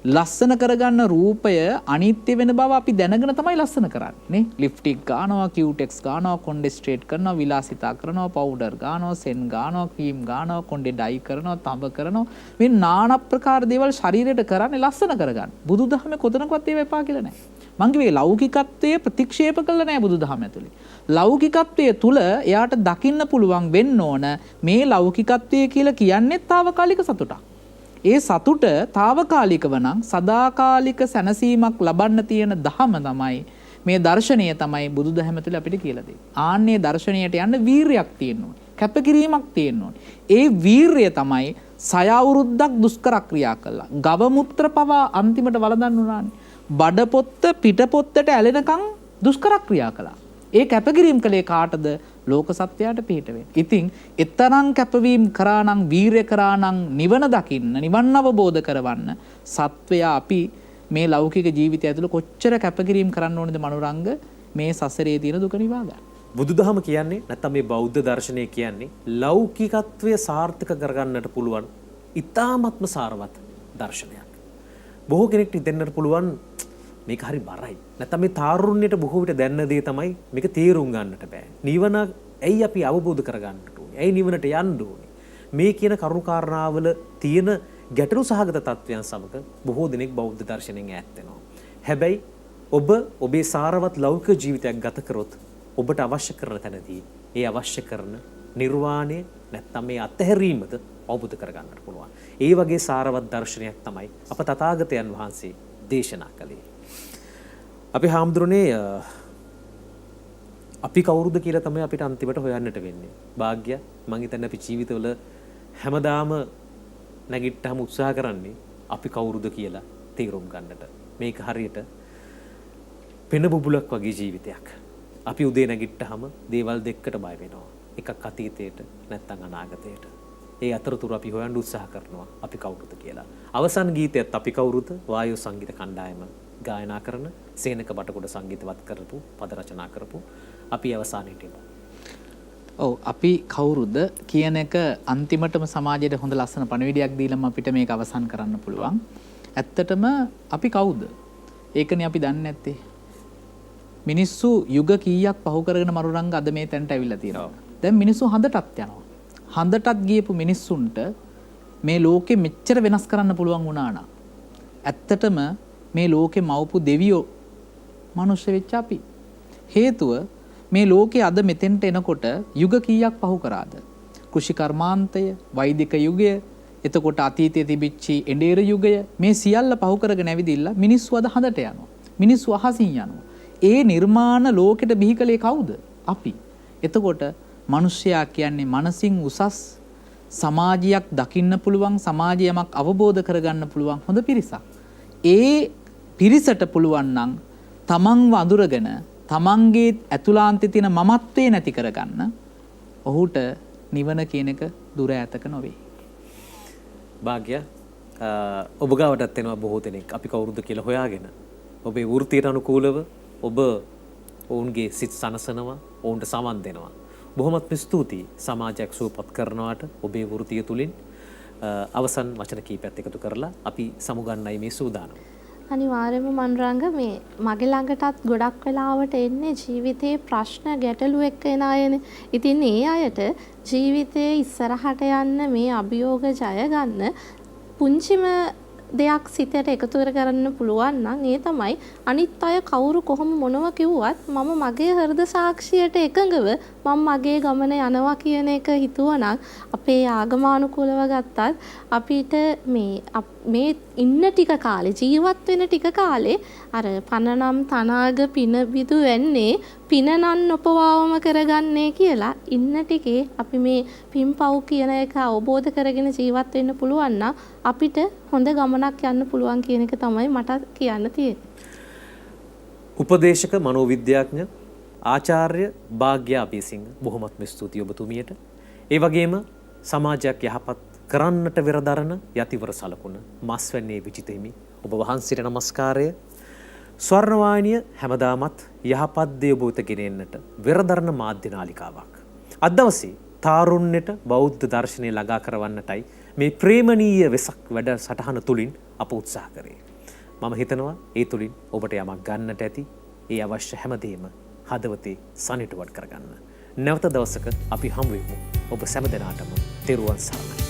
ලස්සන කරගන්න රූපය අනිත්‍ය වෙන බව අපි දැනගෙන තමයි ලස්සන කරන්නේ නේ. ලිප්ටික් ගන්නවා, කියුටෙක්ස් ගන්නවා, කොණ්ඩේ ස්ට්‍රේට් කරනවා, විලාසිතා කරනවා, පවුඩර් ගන්නවා, සෙන් ගන්නවා, ක්‍රීම් ගන්නවා, කොණ්ඩේ ඩයි කරනවා, තඹ කරනවා. මේ নানা ප්‍රකාර දේවල් ශරීරයට කරන්නේ ලස්සන කරගන්න. බුදුදහමේ කොතනකවත් ඒව එපා කියලා නැහැ. මං කිව්වේ ලෞකිකත්වයේ ප්‍රතික්ෂේප කළා නැහැ බුදුදහම ඇතුලේ. ලෞකිකත්වයේ තුල එයාට දකින්න පුළුවන් වෙන්න ඕන මේ ලෞකිකත්වයේ කියලා කියන්නේ తాවකාලික සතුටක්. ඒ සතුට తాවකාලිකව නම් සදාකාලික සැනසීමක් ලබන්න තියෙන ධම තමයි මේ දර්ශනය තමයි බුදුදහම තුළ අපිට කියලා දෙන්නේ. ආන්නේ දර්ශනයට යන්න වීරියක් තියෙන්න ඕනේ. කැපකිරීමක් තියෙන්න ඕනේ. ඒ වීරිය තමයි 6 අවුරුද්දක් දුෂ්කර ක්‍රියා කළා. ගව මුත්‍ර පවා අන්තිමට වළඳන්න උනානේ. බඩ පොත්ත පිට පොත්තට ඇලෙනකන් දුෂ්කර ක්‍රියා කළා. ඒ කැපකිරීම කළේ කාටද? ලෝක සත්‍යයට පිහිට වෙන්න. ඉතින් එතරම් කැපවීම කරා නම් වීරය කරා නම් නිවන දකින්න, නිවන් අවබෝධ කරවන්න සත්වයා අපි මේ ලෞකික ජීවිතය ඇතුළේ කොච්චර කැපකිරීම කරන්න ඕනද මනුරංග මේ සසරේ තියෙන දුක නිවා ගන්න. බුදුදහම කියන්නේ නැත්නම් මේ බෞද්ධ දර්ශනය කියන්නේ ලෞකිකත්වය සාර්ථක කරගන්නට පුළුවන් ඉතාමත්ම සාරවත් දර්ශනයක්. බොහෝ කෙනෙක්ට දෙන්නට පුළුවන් මේක හරි බරයි. නැත්නම් මේ තාරුණ්‍යයට බොහෝ විට දැන්න දේ තමයි මේක තේරුම් ගන්නට බෑ. නිවන ඇයි අපි අවබෝධ කරගන්නට ඕනේ? ඇයි නිවනට යන්න ඕනේ? මේ කියන කරුණු කාරණාවල තියෙන ගැටලු සහගත තත්වයන් සමග බොහෝ දෙනෙක් බෞද්ධ දර්ශනයෙන් ඈත් වෙනවා. හැබැයි ඔබ ඔබේ සාරවත් ලෞකික ජීවිතයක් ගත කරොත් ඔබට අවශ්‍ය කරන තැනදී ඒ අවශ්‍ය කරන නිර්වාණය නැත්නම් මේ අත්හැරීමද අවබෝධ කරගන්නට පුළුවන්. ඒ වගේ සාරවත් දර්ශනයක් තමයි අප තථාගතයන් වහන්සේ දේශනා කළේ. අපි හාමුදුරනේ අපි කවුරුද කියලා තමයි අපිට අන්තිමට හොයන්නට වෙන්නේ. භාග්‍ය මං හිතන්නේ අපි ජීවිතවල හැමදාම නැගිට්ටාම උත්සාහ කරන්නේ අපි කවුරුද කියලා තේරුම් ගන්නට. මේක හරියට පෙන බුබුලක් වගේ ජීවිතයක්. අපි උදේ නැගිට්ටාම දේවල් දෙකකට බය වෙනවා. එකක් අතීතයට නැත්නම් අනාගතයට. ඒ අතරතුර අපි හොයන්න උත්සාහ කරනවා අපි කවුරුද කියලා. අවසන් ගීතයත් අපි කවුරුද වායු සංගීත කණ්ඩායම ගායනා කරන සේනක බටකොඩ සංගීතවත් කරපු පද රචනා කරපු අපි අවසානයේට එමු. ඔව් අපි කවුරුද කියන එක අන්තිමටම සමාජයට හොඳ ලස්සන පණිවිඩයක් දීලම අපිට මේක අවසන් කරන්න පුළුවන්. ඇත්තටම අපි කවුද? ඒකනේ අපි දන්නේ නැත්තේ. මිනිස්සු යුග කීයක් පහු කරගෙන මරුරංග අද මේ තැනට ඇවිල්ලා තියෙනවා. දැන් මිනිස්සු හඳටත් යනවා. හඳටත් ගියපු මිනිස්සුන්ට මේ ලෝකෙ මෙච්චර වෙනස් කරන්න පුළුවන් වුණා නම් ඇත්තටම මේ ලෝකෙ මවපු දෙවියෝ මනුෂ්‍ය වෙච්ච අපි. හේතුව මේ ලෝකේ අද මෙතෙන්ට එනකොට යුග කීයක් පහු කරාද? කෘෂි කර්මාන්තය, වෛදික යුගය, එතකොට අතීතයේ තිබිච්චි එඬේර යුගය මේ සියල්ල පහු කරගෙන ඇවිදිලා මිනිස්සු අද හඳට යනවා. මිනිස්සු අහසින් යනවා. ඒ නිර්මාණ ලෝකෙට බිහි කළේ කවුද? අපි. එතකොට මිනිසයා කියන්නේ මනසින් උසස් සමාජයක් දකින්න පුළුවන්, සමාජයමක් අවබෝධ කරගන්න පුළුවන් හොඳ පිරිසක්. ඒ පිරිසට පුළුවන් නම් තමන්ව අඳුරගෙන තමන්ගේ ඇතුළාන්තයේ තියෙන මමත්වේ නැති කරගන්න ඔහුට නිවන කියන එක දුර ඈතක නොවේ. භාග්‍ය ඔබ ගාවටත් එනවා බොහෝ දෙනෙක් අපි කවුරුද කියලා හොයාගෙන ඔබේ වෘත්තියට අනුකූලව ඔබ ඔවුන්ගේ සිත් සනසනවා, ඔවුන්ට සමන් දෙනවා. බොහොමත්ම ස්තුතියි සමාජයක් සුවපත් කරනවාට ඔබේ වෘත්තිය තුලින්. අවසන් වචන කීපයක් එකතු කරලා අපි සමුගන්නයි මේ සූදානම. අනිවාර්යයෙන්ම මනරංග මේ මගේ ළඟටත් ගොඩක් වෙලාවට එන්නේ ජීවිතේ ප්‍රශ්න ගැටලු එක්ක එන අයනේ. ඉතින් ඒ අයට ජීවිතේ ඉස්සරහට යන්න මේ අභියෝග ජය ගන්න පුංචිම දෙයක් සිතට එකතු කරගන්න පුළුවන් නම් ඒ තමයි අනිත් අය කවුරු කොහොම මොනවා කිව්වත් මම මගේ හෘද සාක්ෂියට එකඟව මම මගේ ගමන යනවා කියන එක හිතුවනම් අපේ ආගමානුකූලව ගත්තත් අපිට මේ ඉන්න ටික කාලේ ජීවත් වෙන ටික කාලේ අර පනනම් තනාග පින විදු වෙන්නේ පිනනන් උපවාවම කරගන්නේ කියලා ඉන්න ටිකේ අපි මේ පින්පව් කියන එක අවබෝධ කරගෙන ජීවත් වෙන්න පුළුවන් නම් අපිට හොඳ ගමනක් යන්න පුළුවන් කියන එක තමයි මට කියන්න තියෙන්නේ. උපදේශක මනෝවිද්‍යාඥ ආචාර්ය භාග්‍යා අබේසිංහ බොහොමත්ම ස්තුතියි ඔබතුමියට. ඒ වගේම සමාජයක් යහපත් කරන්නට වෙරදරන යතිවර සලකුණ මස්වැන්නේ විජිත හිමි ඔබ වහන්සේට නමස්කාරය. ස්වර්ණවාහිනිය හැමදාමත් යහපත් දේ ඔබ වෙත ගෙනෙන්නට වෙරදරන මාධ්‍ය නාලිකාවක්. අද දවසේ තාරුණ්‍යයට බෞද්ධ දර්ශනය ළඟා කරවන්නටයි මේ ප්‍රේමණීය වෙසක් වැඩසටහන තුලින් අප උත්සාහ කරේ. මම හිතනවා ඒ තුලින් ඔබට යමක් ගන්නට ඇති. ඒ අවශ්‍ය හැමදේම හදවතේ සනිටුවත් කරගන්න. නැවත දවසක අපි හමු වෙමු. ඔබ සෑම දිනකටම තෙරුවන් සරණයි.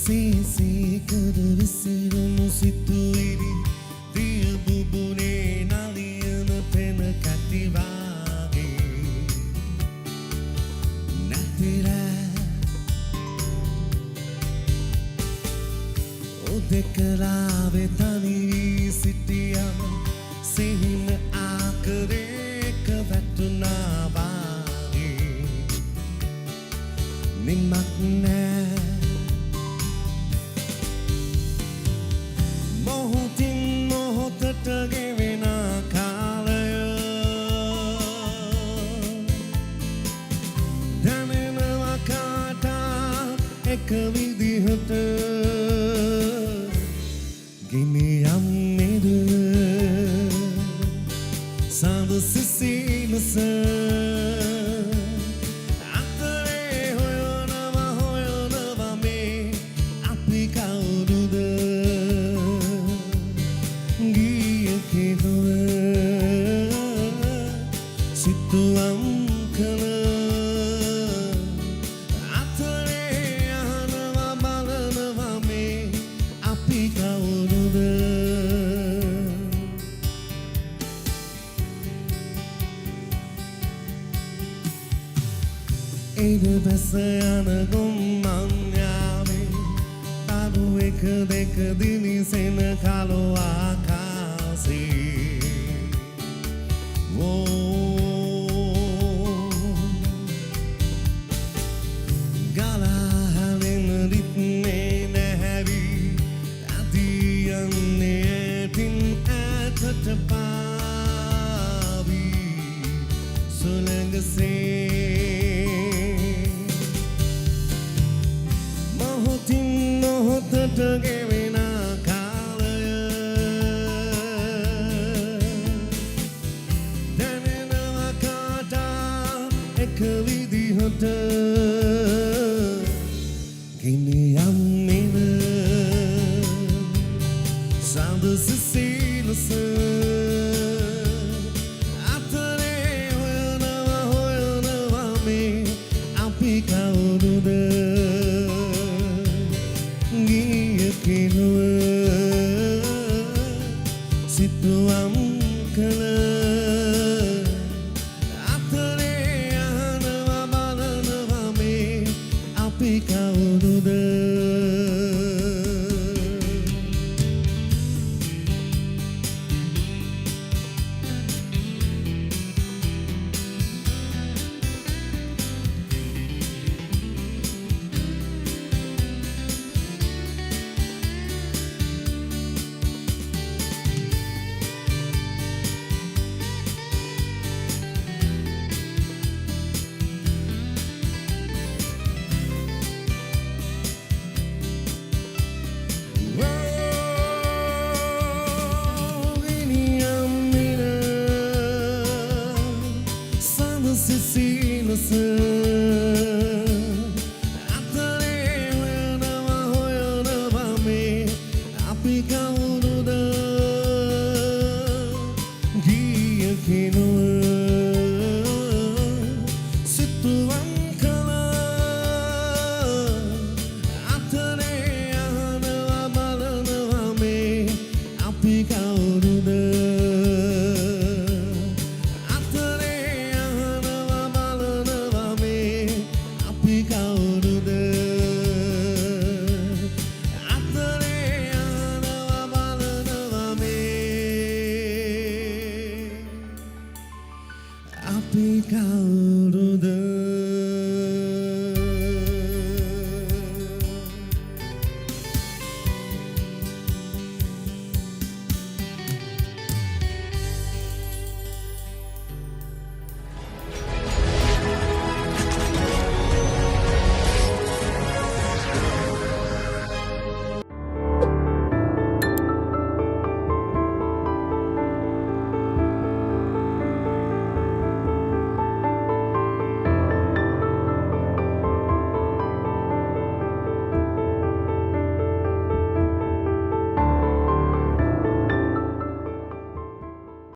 සීසීකද විසිරුණු සිතුවිලි දිය බුබුනේ නලියන පෙන කැටිවාගේ නැතිරෑ ඔදෙකලාවෙ තනී සිටියම සිහින ආකරේක වැටුනාවාගේ නිමක් නෑ මොහොතින් මොහොතට ගෙවෙන කාලය දැනෙනවා කාටා එක විදිහට ගිනි යන්නේද සඳ සිසිලස අතරේ හොයනවා මේ අපි කවුරුද සිතුවම් කළ අතරේ අහනවා බලනවා මේ අපි කවුරුද ඒද බැස යන ගොම්මන්යාවේ අඩු එක දෙක දිලිසෙන කළු ආකාසේ ගලාහලෙන රිත්මේ නැහැවි අදියන්නේ ඇතින් ඇතට පාවී සුළඟසේ මොහොතින් මොහොතට ගෙවෙන කාලය දැනෙනවා කාටා එක විදිහට ගිනි යන්නේද සඳ සිසිලස අතරේ හොයනවා මේ අපි කවුරුද ගිය කිනුව සිතුවම් කළ අතරේ අහනවා බලනවා මේ අපි කවුරුද අපි කවුරුද අතරේ අහනවා බලනවා මේ අපි කවුරුද අතරේ අහනවා බලනවා මේ අපි කවුරුද